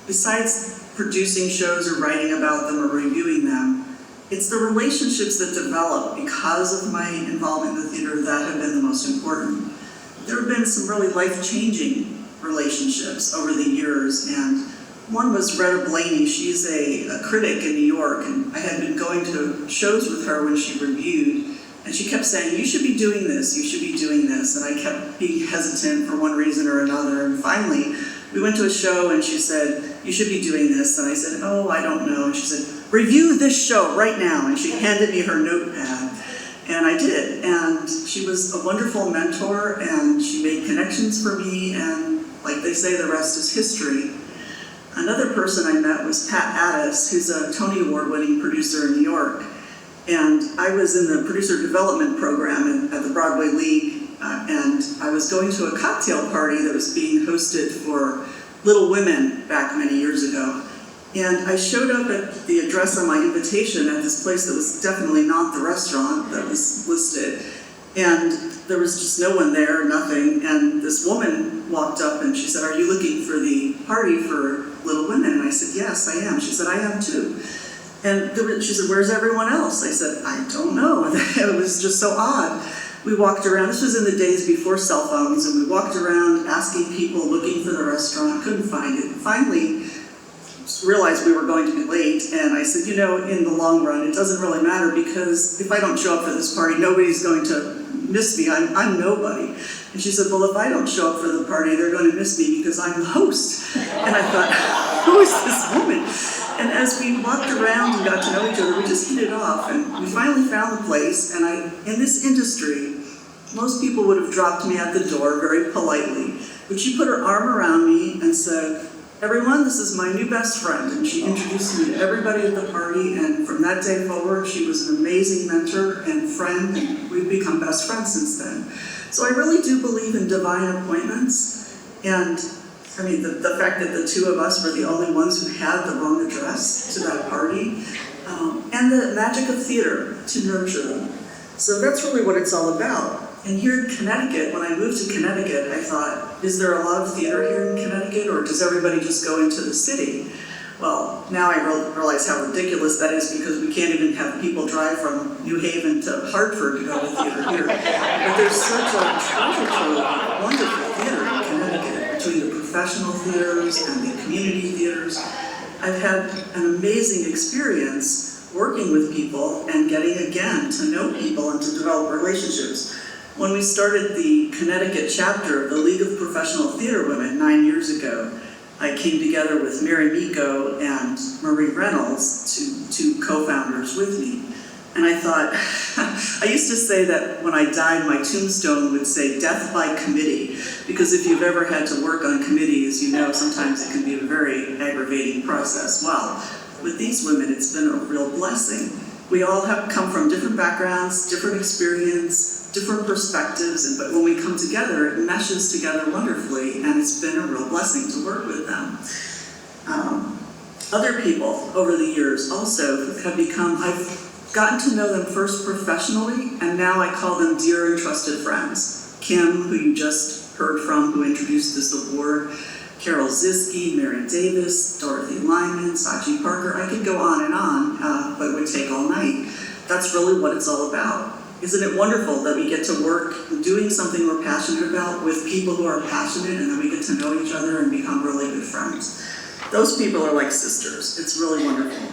besides producing shows or writing about them or reviewing them, it's the relationships that develop because of my involvement in the theater that have been the most important. There have been some really life-changing relationships over the years, and one was Retta Blaney. She's a critic in New York, and I had been going to shows with her when she reviewed, and she kept saying, you should be doing this, you should be doing this, and I kept being hesitant for one reason or another, and finally, we went to a show and she said, you should be doing this, and I said, oh, I don't know, and she said, review this show right now, and she handed me her notepad, and I did, and she was a wonderful mentor, and she made connections for me, and like they say, the rest is history. Another person I met was Pat Addis, who's a Tony Award-winning producer in New York. And I was in the producer development program at the Broadway League, and I was going to a cocktail party that was being hosted for Little Women back many years ago. And I showed up at the address on my invitation at this place that was definitely not the restaurant that was listed. And there was just no one there, nothing. And this woman walked up and she said, "Are you looking for the party for Little Women?" And I said, "Yes, I am." She said, "I am too." And she said, "Where's everyone else?" I said, "I don't know." It was just so odd. We walked around, this was in the days before cell phones, and we walked around asking people, looking for the restaurant, couldn't find it. Finally, realized we were going to be late, and I said, in the long run, it doesn't really matter, because if I don't show up for this party, nobody's going to miss me. I'm nobody. And she said, "Well, if I don't show up for the party, they're going to miss me because I'm the host." And I thought, who is this woman? And as we walked around and got to know each other, we just hit it off, and we finally found the place. And in this industry, most people would have dropped me at the door very politely, but she put her arm around me and said, "Everyone, this is my new best friend." And she introduced me to everybody at the party, and from that day forward, she was an amazing mentor and friend, and we've become best friends since then. So I really do believe in divine appointments, and I mean, the fact that the two of us were the only ones who had the wrong address to that party, and the magic of theater to nurture them. So that's really what it's all about. And here in Connecticut, when I moved to Connecticut, I thought, is there a lot of theater here in Connecticut, or does everybody just go into the city? Well, now I realize how ridiculous that is, because we can't even have people drive from New Haven to Hartford to go to theater here. But there's such a treasure trove of wonderful theater in Connecticut, between the professional theaters and the community theaters. I've had an amazing experience working with people and getting, again, to know people and to develop relationships. When we started the Connecticut chapter of the League of Professional Theater Women 9 years ago, I came together with Mary Miko and Marie Reynolds, two co-founders with me. And I thought, I used to say that when I died, my tombstone would say "death by committee," because if you've ever had to work on committees, you know sometimes it can be a very aggravating process. Well, with these women, it's been a real blessing. We all have come from different backgrounds, different experience, different perspectives, but when we come together, it meshes together wonderfully, and it's been a real blessing to work with them. Other people over the years also have become, I've gotten to know them first professionally, and now I call them dear and trusted friends. Kim, who you just heard from, who introduced this award, Carol Ziske, Mary Davis, Dorothy Lyman, Sachi Parker. I could go on, but it would take all night. That's really what it's all about. Isn't it wonderful that we get to work doing something we're passionate about with people who are passionate, and then we get to know each other and become really good friends? Those people are like sisters. It's really wonderful.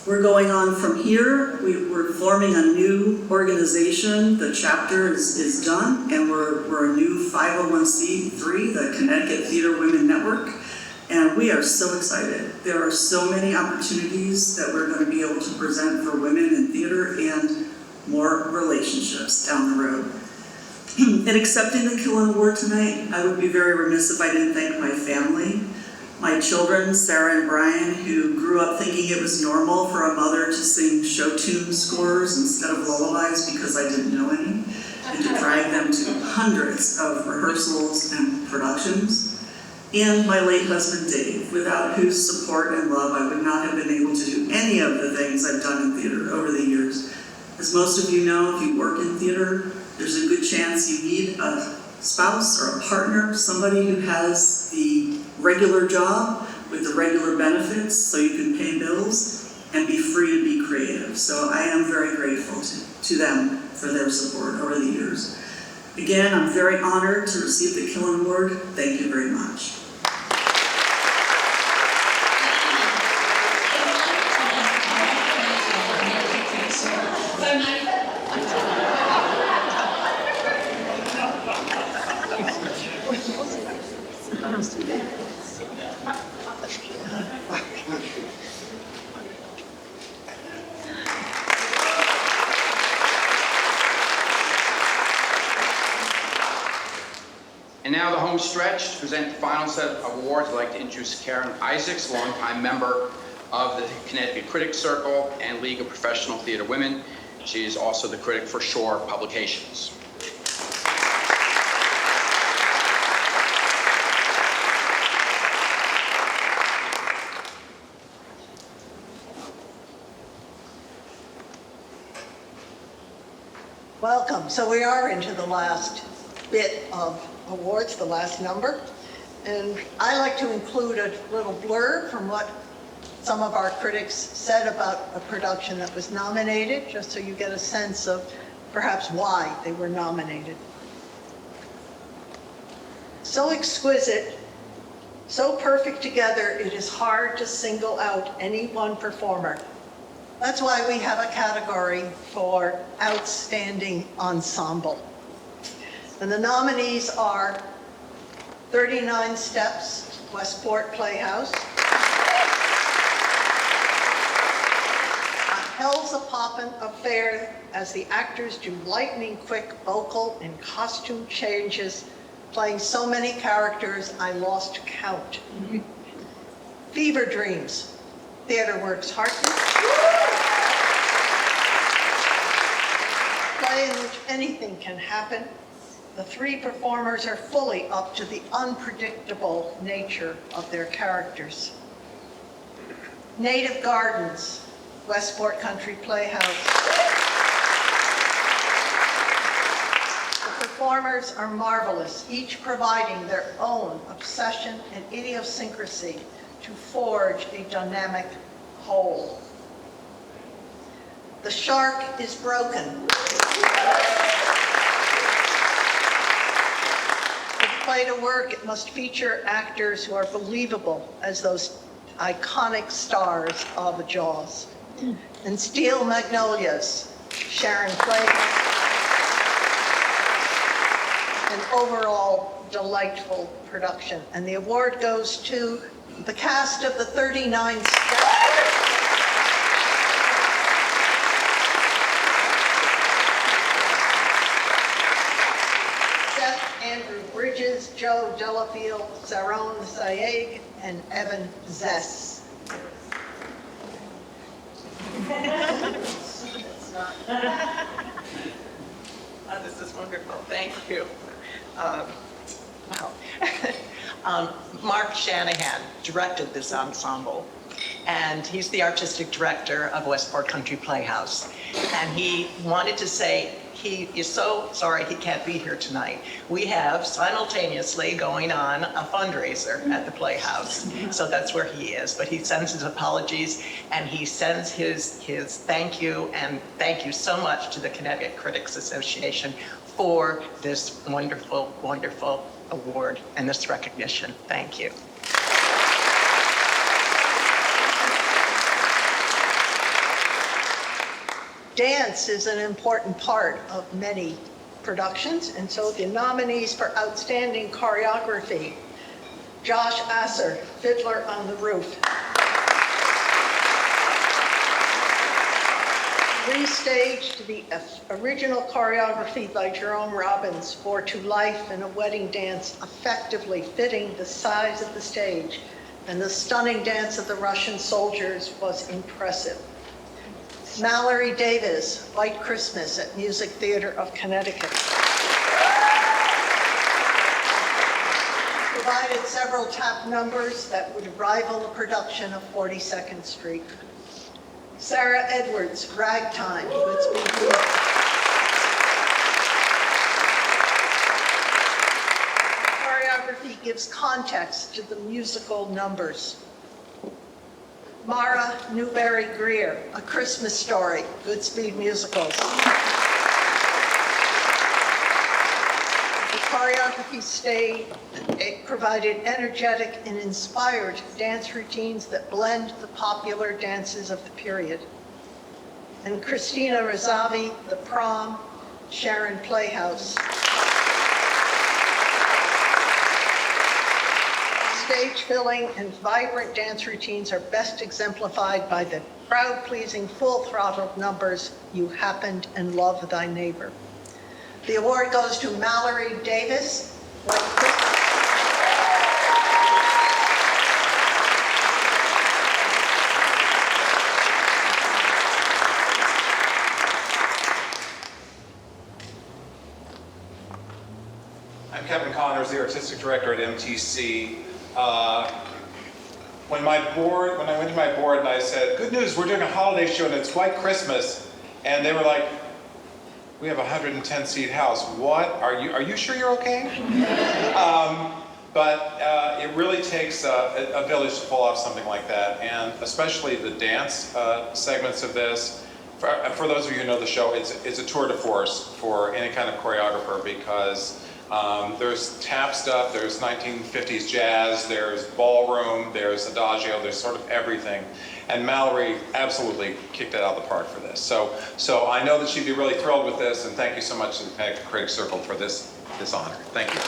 We're going on from here. We're forming a new organization. The chapter is done, and we're a new 501c3, the Connecticut Theater Women Network, and we are so excited. There are so many opportunities that we're going to be able to present for women in theater and more relationships down the road. In accepting the Killen Award tonight, I would be very remiss if I didn't thank my family. My children, Sarah and Brian, who grew up thinking it was normal for a mother to sing show tune scores instead of lullabies because I didn't know any, and to drag them to hundreds of rehearsals and productions. And my late husband, Dave, without whose support and love I would not have been able to do any of the things I've done in theater over the years. As most of you know, if you work in theater, there's a good chance you need a spouse or a partner, somebody who has the regular job with the regular benefits so you can pay bills and be free to be creative. So I am very grateful to them for their support over the years. Again, I'm very honored to receive the Killen Award. Thank you very much. And now the home stretch. To present the final set of awards, I'd like to introduce Karen Isaacs, longtime member of the Connecticut Critics Circle and League of Professional Theater Women. She is also the critic for Shore Publications. Welcome. So we are into the last bit of awards, the last number. And I like to include a little blurb from what some of our critics said about a production that was nominated, just so you get a sense of perhaps why they were nominated. So exquisite, so perfect together, it is hard to single out any one performer. That's why we have a category for Outstanding Ensemble. And the nominees are 39 Steps, Westport Playhouse, A Hell's a Poppin' Affair, as the actors do lightning quick vocal and costume changes, playing so many characters I lost count. Fever Dreams, TheaterWorks Hartman, play in which anything can happen. The three performers are fully up to the unpredictable nature of their characters. Native Gardens, Westport Country Playhouse. The performers are marvelous, each providing their own obsession and idiosyncrasy to forge a dynamic whole. The Shark is Broken. For the play to work, it must feature actors who are believable as those iconic stars of Jaws. And Steel Magnolias, Sharon Playhouse. An overall delightful production. And the award goes to the cast of the 39 Steps. Andrew Bridges, Joe Delafield, Saron Sayeg, and Evan Zess. This is wonderful. Thank you. Mark Shanahan directed this ensemble, and he's the artistic director of Westport Country Playhouse. And he wanted to say he is so sorry he can't be here tonight. We have simultaneously going on a fundraiser at the Playhouse, so that's where he is. But he sends his apologies, and he sends his thank you, and thank you so much to the Connecticut Critics Association for this wonderful, wonderful award and this recognition. Thank you. Dance is an important part of many productions, and so the nominees for Outstanding Choreography: Josh Asser, Fiddler on the Roof. Restaged the original choreography by Jerome Robbins for To Life in a Wedding Dance, effectively fitting the size of the stage, and the stunning dance of the Russian soldiers was impressive. Mallory Davis, White Christmas at Music Theater of Connecticut. Provided several tap numbers that would rival the production of 42nd Street. Sarah Edwards, Ragtime, Let's Be Good. Choreography gives context to the musical numbers. Mara Newberry-Greer, A Christmas Story, Goodspeed Musicals. The choreography provided energetic and inspired dance routines that blend the popular dances of the period. And Christina Razavi, The Prom, Sharon Playhouse. Stage-filling and vibrant dance routines are best exemplified by the crowd-pleasing, full-throttled numbers, You Happened and Love Thy Neighbor. The award goes to Mallory Davis, White Christmas. Connors, the artistic director at MTC. When I went to my board and I said, good news, we're doing a holiday show and it's White Christmas. And they were like, we have a 110-seat house. What? Are you sure you're okay? But it really takes a village to pull off something like that, and especially the dance segments of this. For those of you who know the show, it's a tour de force for any kind of choreographer, because there's tap stuff, there's 1950s jazz, there's ballroom, there's adagio, there's sort of everything. And Mallory absolutely kicked it out of the park for this. So I know that she'd be really thrilled with this, and thank you so much to the Connecticut Critics Circle for this honor. Thank you.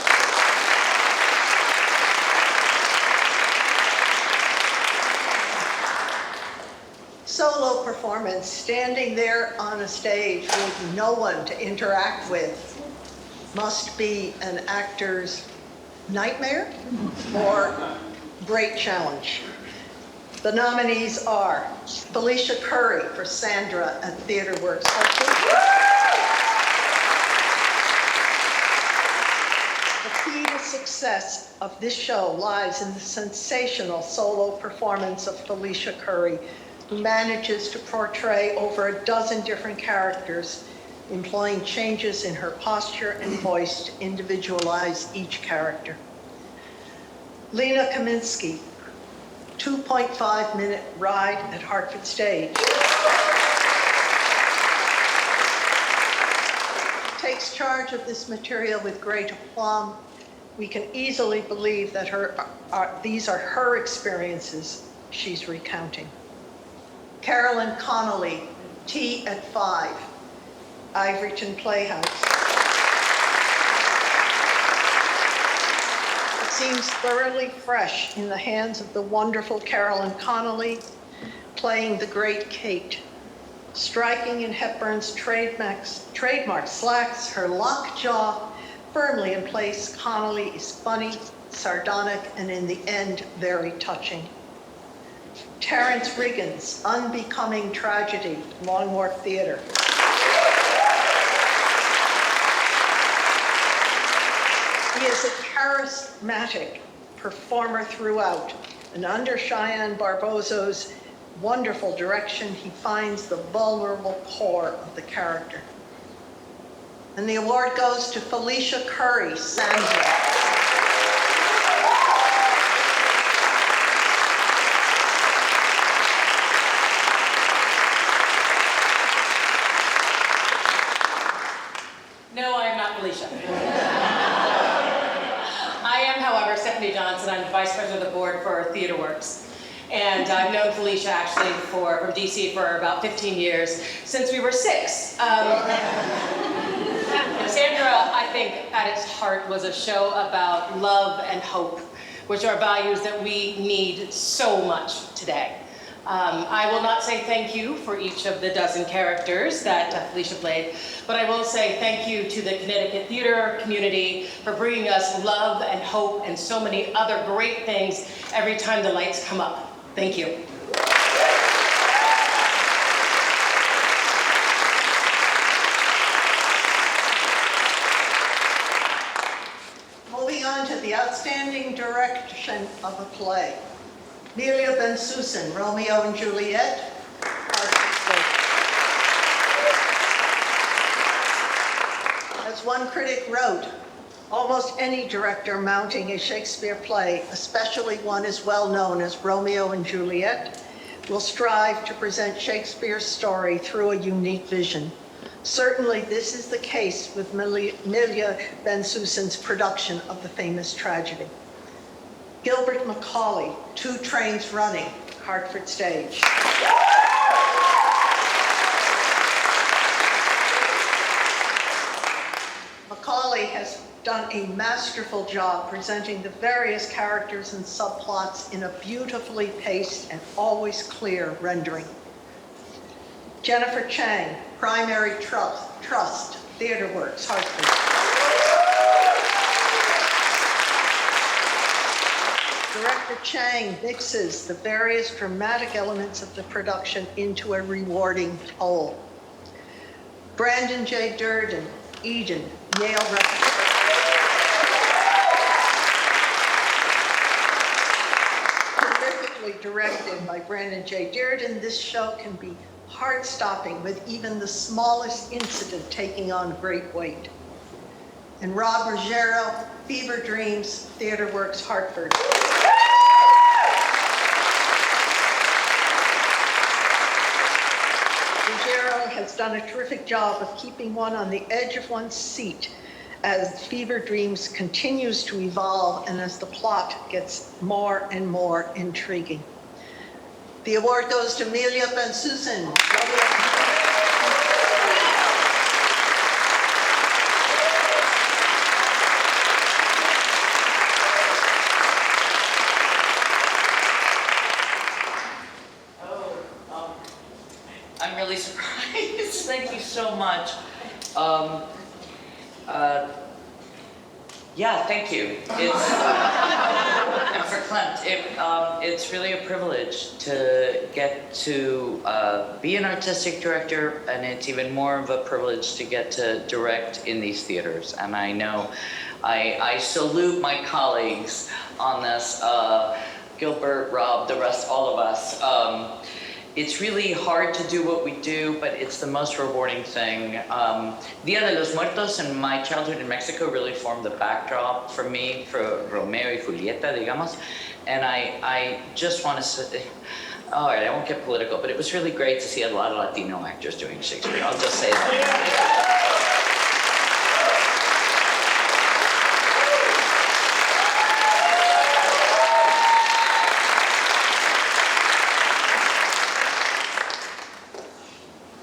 Solo performance, standing there on a stage with no one to interact with, must be an actor's nightmare or great challenge. The nominees are Felicia Curry for Sandra at TheaterWorks. The key to success of this show lies in the sensational solo performance of Felicia Curry, who manages to portray over a dozen different characters, employing changes in her posture and voice to individualize each character. Lena Kaminsky, 2.5-minute ride at Hartford Stage. Takes charge of this material with great aplomb. We can easily believe that these are her experiences she's recounting. Carolyn Connolly, Tea at 5, Ivoryton Playhouse. It seems thoroughly fresh in the hands of the wonderful Carolyn Connolly, playing the great Kate. Striking in Hepburn's trademark slacks, her lockjaw firmly in place, Connolly is funny, sardonic, and in the end, very touching. Terence Riggins, Unbecoming Tragedy, Long Wharf Theater. He is a charismatic performer throughout, and under Cheyenne Barbosa's wonderful direction, he finds the vulnerable core of the character. And the award goes to Felicia Curry, Sandra. No, I am not Felicia. I am, however, Stephanie Johnson. I'm the Vice President of the Board for TheaterWorks. And I've known Felicia actually from DC for about 15 years, since we were 6. Sandra, I think, at its heart was a show about love and hope, which are values that we need so much today. I will not say thank you for each of the dozen characters that Felicia played, but I will say thank you to the Connecticut theater community for bringing us love and hope and so many other great things every time the lights come up. Thank you. Moving on to the outstanding direction of a play. Amelia Ben-Susan, Romeo and Juliet. As one critic wrote, almost any director mounting a Shakespeare play, especially one as well known as Romeo and Juliet, will strive to present Shakespeare's story through a unique vision. Certainly, this is the case with Amelia Ben-Susan's production of the famous tragedy. Gilbert Macaulay, Two Trains Running, Hartford Stage. Macaulay has done a masterful job presenting the various characters and subplots in a beautifully paced and always clear rendering. Jennifer Chang, Primary Trust, TheaterWorks, Hartford. Director Chang mixes the various dramatic elements of the production into a rewarding whole. Brandon J. Durden, Eden, Yale Repertoire. wonderfully directed by Brandon J. Dearden, this show can be heart-stopping with even the smallest incident taking on great weight. And Rob Ruggiero, Fever Dreams, TheaterWorks, Hartford. Ruggiero has done a terrific job of keeping one on the edge of one's seat as Fever Dreams continues to evolve and as the plot gets more and more intriguing. The award goes to Amelia Van Susan. I'm really surprised. Thank you so much. Yeah, thank you. It's and for Clint, it's really a privilege to get to be an artistic director, and it's even more of a privilege to get to direct in these theaters. And I know I salute my colleagues on this, Gilbert, Rob, the rest, all of us. It's really hard to do what we do, but it's the most rewarding thing. Dia de los Muertos and my childhood in Mexico really formed the backdrop for me, for Romeo y Julieta, digamos. And I just want to say, all right, I won't get political, but it was really great to see a lot of Latino actors doing Shakespeare. I'll just say that.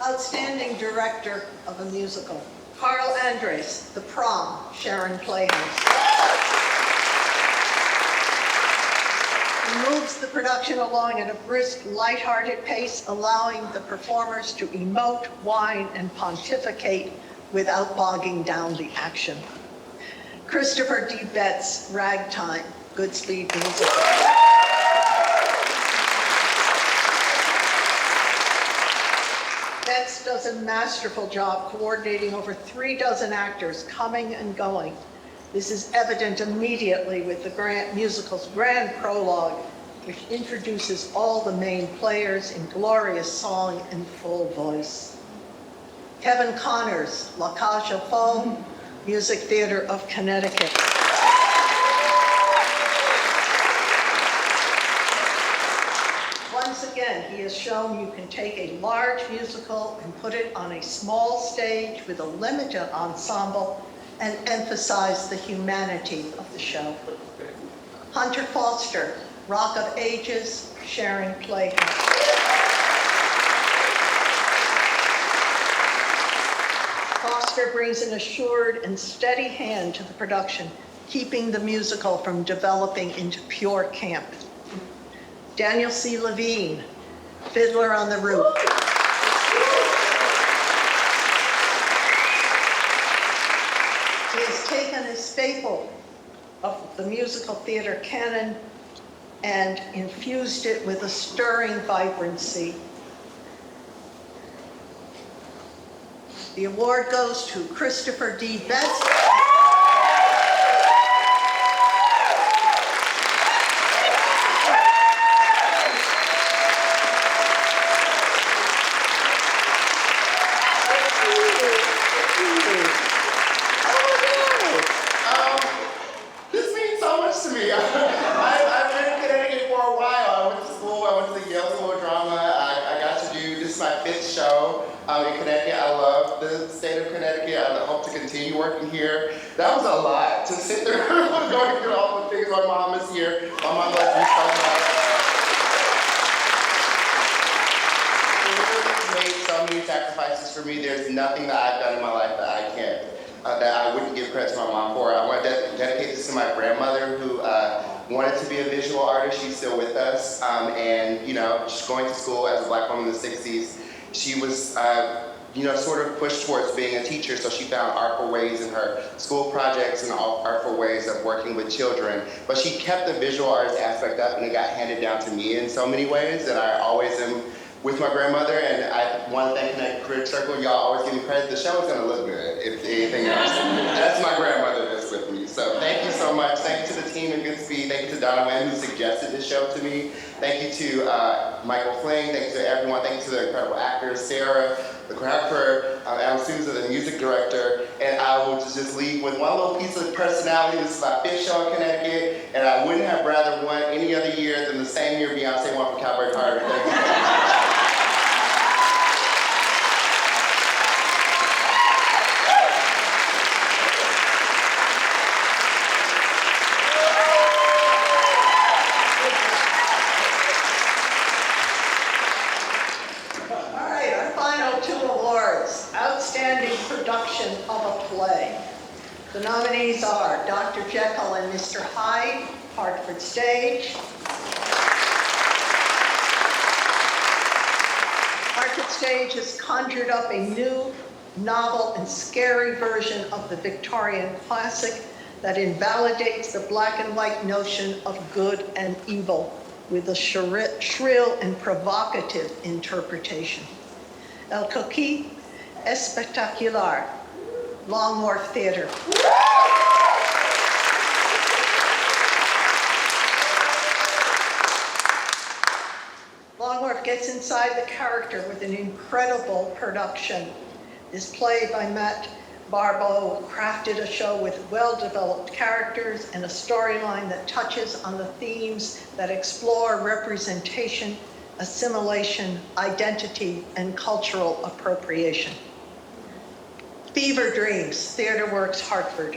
Outstanding director of a musical. Carl Andres, The Prom, Sharon Playhouse. He moves the production along at a brisk, lighthearted pace, allowing the performers to emote, whine, and pontificate without bogging down the action. Christopher D. Betts, Ragtime, Goodspeed Musical. Betts does a masterful job coordinating over 36 actors coming and going. This is evident immediately with the musical's grand prologue, which introduces all the main players in glorious song and full voice. Kevin Connors, La Cage aux Folles, Music Theater of Connecticut. Once again, he has shown you can take a large musical and put it on a small stage with a limited ensemble and emphasize the humanity of the show. Hunter Foster, Rock of Ages, Sharon Playhouse. Foster brings an assured and steady hand to the production, keeping the musical from developing into pure camp. Daniel C. Levine, Fiddler on the Roof. He has taken a staple of the musical theater canon and infused it with a stirring vibrancy. The award goes to Christopher D. Betts. This means so much to me. I've been in Connecticut for a while. I went to school, I went to the Yale School of Drama. I got to do, this is my 5th show in Connecticut. I love the state of Connecticut. I hope to continue working here. That was a lot to sit there going through all the things. My mom is here. My mom loves me so much. Made so many sacrifices for me. There's nothing that I've done in my life that I can't, that I wouldn't give credit to my mom for. I want to dedicate this to my grandmother who wanted to be a visual artist. She's still with us. And, you know, she's going to school as a black woman in the 60s. She was, you know, sort of pushed towards being a teacher, so she found artful ways in her school projects and artful ways of working with children. But she kept the visual artist aspect up, and it got handed down to me in so many ways, and I always am with my grandmother, and I want to thank Connecticut Critics Circle. Y'all always give me credit. The show is going to look good, if anything else. That's my grandmother that's with me, so thank you so so much. Thank you to the team in Goodspeed. Thank you to Donovan who suggested this show to me. Thank you to Michael Fling. Thank you to everyone. Thank you to the incredible actors, Sarah, the choreographer, Alan Souza, the music director. And I will just leave with one little piece of personality. This is my 5th show in Connecticut, and I wouldn't have rather won any other year than the same year Beyonce won for Cabaret Carter. Thank you. Outstanding production of a play. The nominees are Dr. Jekyll and Mr. Hyde, Hartford Stage. Hartford Stage has conjured up a new, novel, and scary version of the Victorian classic that invalidates the black and white notion of good and evil with a shrill and provocative interpretation. El Coquille Espectacular, Long Wharf Theater. Long Wharf gets inside the character with an incredible production. This play by Matt Barbeau crafted a show with well-developed characters and a storyline that touches on the themes that explore representation, assimilation, identity, and cultural appropriation. Fever Dreams, Theater Works, Hartford.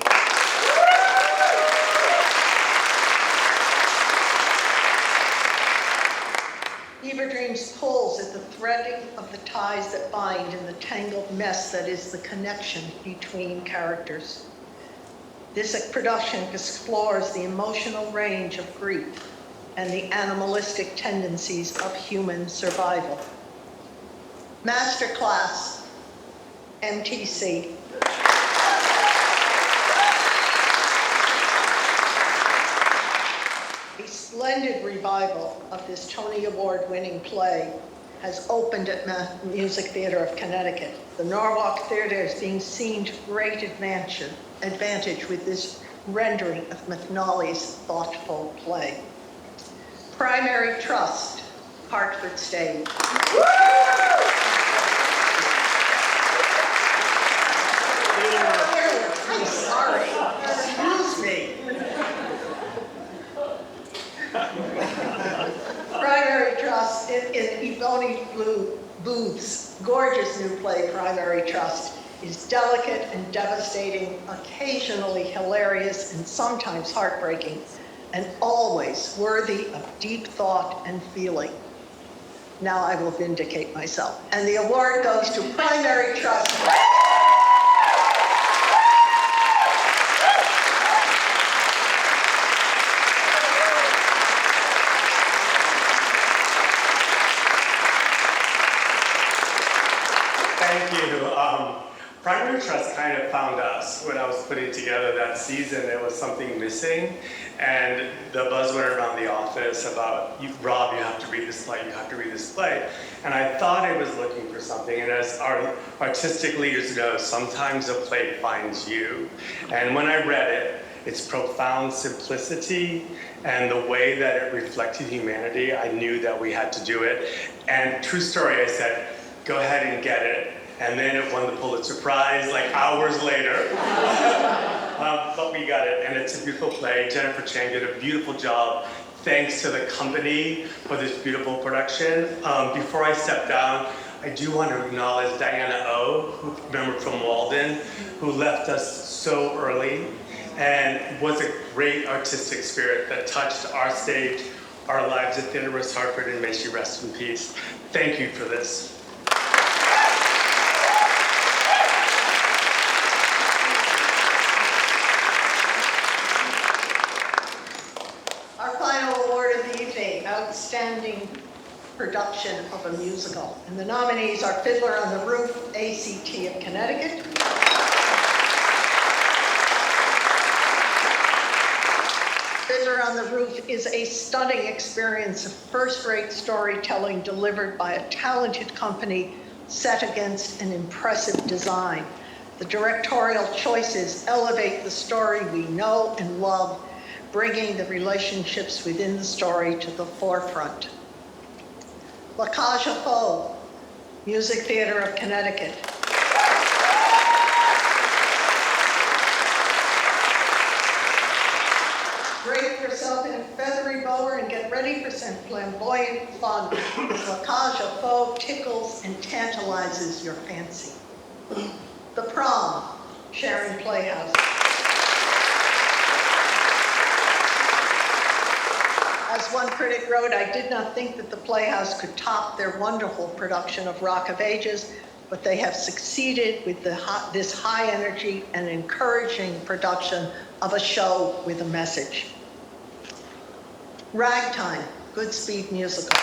Fever Dreams pulls at the threading of the ties that bind in the tangled mess that is the connection between characters. This production explores the emotional range of grief and the animalistic tendencies of human survival. Masterclass, MTC. A splendid revival of this Tony Award-winning play has opened at Music Theater of Connecticut. The Norwalk Theater is being seen to great advantage with this rendering of McNally's thoughtful play. Primary Trust, Hartford Stage. I'm sorry, excuse me. Primary Trust in Ebony Booth's gorgeous new play, Primary Trust, is delicate and devastating, occasionally hilarious and sometimes heartbreaking, and always worthy of deep thought and feeling. Now I will vindicate myself. And the award goes to Primary Trust. Thank you. Primary Trust kind of found us when I was putting together that season. There was something missing, and the buzz went around the office about, Rob, you have to read this play, you have to read this play. And I thought I was looking for something, and as our artistic leaders know, sometimes a play finds you. And when I read it, its profound simplicity and the way that it reflected humanity, I knew that we had to do it. And true story, I said, go ahead and get it. And then it won the Pulitzer Prize like hours later. But we got it, and it's a beautiful play. Jennifer Chang did a beautiful job. Thanks to the company for this beautiful production. Before I step down, I do want to acknowledge Diana O, member from Walden, who left us so early and was a great artistic spirit that touched our stage, our lives at Theater Works Hartford, and may she rest in peace. Thank you for this. Outstanding production of a musical. And the nominees are Fiddler on the Roof, ACT of Connecticut. Fiddler on the Roof is a stunning experience of first-rate storytelling delivered by a talented company set against an impressive design. The directorial choices elevate the story we know and love, bringing the relationships within the story to the forefront. La Cage aux Folles, Music Theater of Connecticut. Brace yourself in a feathery bower and get ready for some flamboyant fun. La Cage aux Folles tickles and tantalizes your fancy. The Prom, Sharon Playhouse. As one critic wrote, I did not think that the Playhouse could top their wonderful production of Rock of Ages, but they have succeeded with this high energy and encouraging production of a show with a message. Ragtime, Goodspeed Musical.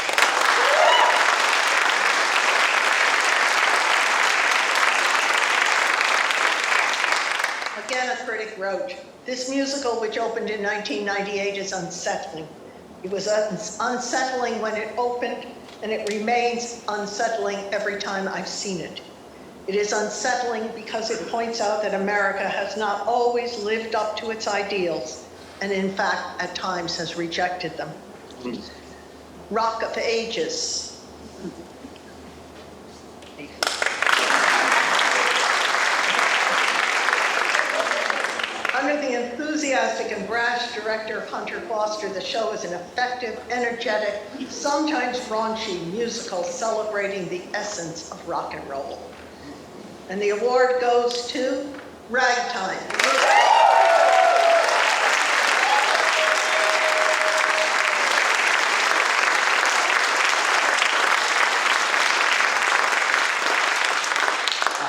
Again, a critic wrote, this musical, which opened in 1998, is unsettling. It was unsettling when it opened, and it remains unsettling every time I've seen it. It is unsettling because it points out that America has not always lived up to its ideals, and in fact, at times has rejected them. Rock of Ages. Under the enthusiastic and brash director Hunter Foster, the show is an effective, energetic, sometimes raunchy musical celebrating the essence of rock and roll. And the award goes to Ragtime.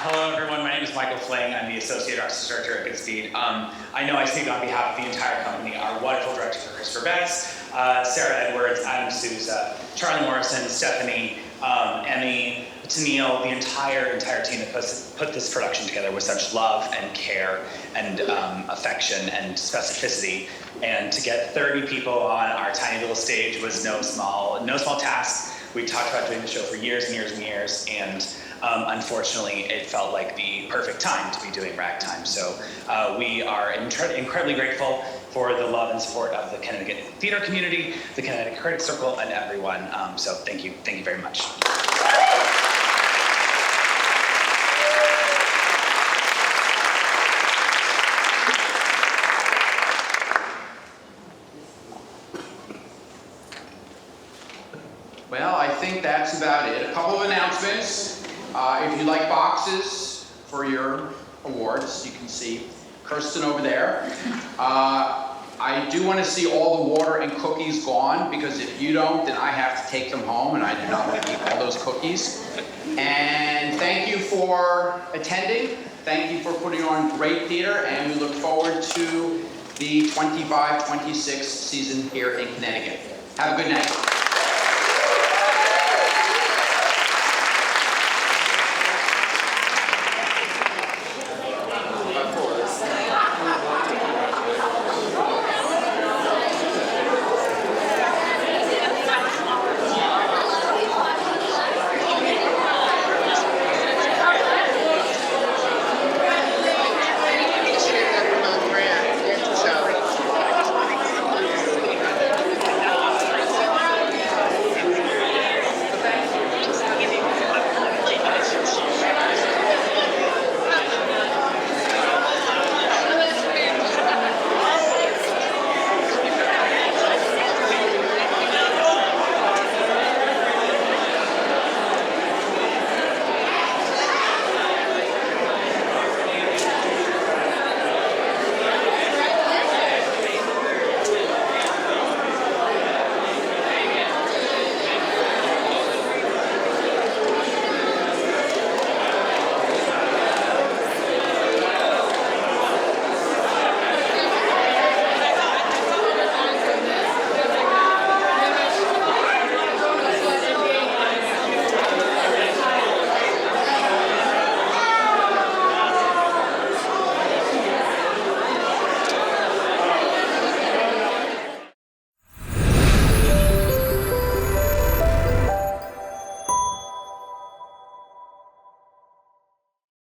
Hello everyone, my name is Michael Fling. I'm the Associate Arts Director at Goodspeed. I know I speak on behalf of the entire company, our wonderful directors are Christopher Betts, Sarah Edwards, Adam Souza, Charlie Morrison, Stephanie, Emmy, Tennille, the entire team that put this production together with such love and care and affection and specificity. And to get 30 people on our tiny little stage was no small task. We talked about doing the show for years and years and years, and unfortunately, it felt like the perfect time to be doing Ragtime. So we are incredibly grateful for the love and support of the Connecticut theater community, the Connecticut Critics Circle, and everyone. So thank you very much. Well, I think that's about it. A couple of announcements. If you'd like boxes for your awards, you can see Kirsten over there. I do want to see all the water and cookies gone, because if you don't, then I have to take them home, and I do not want to eat all those cookies. And thank you for attending. Thank you for putting on great theater, and we look forward to the 25-26 season here in Connecticut. Have a good night.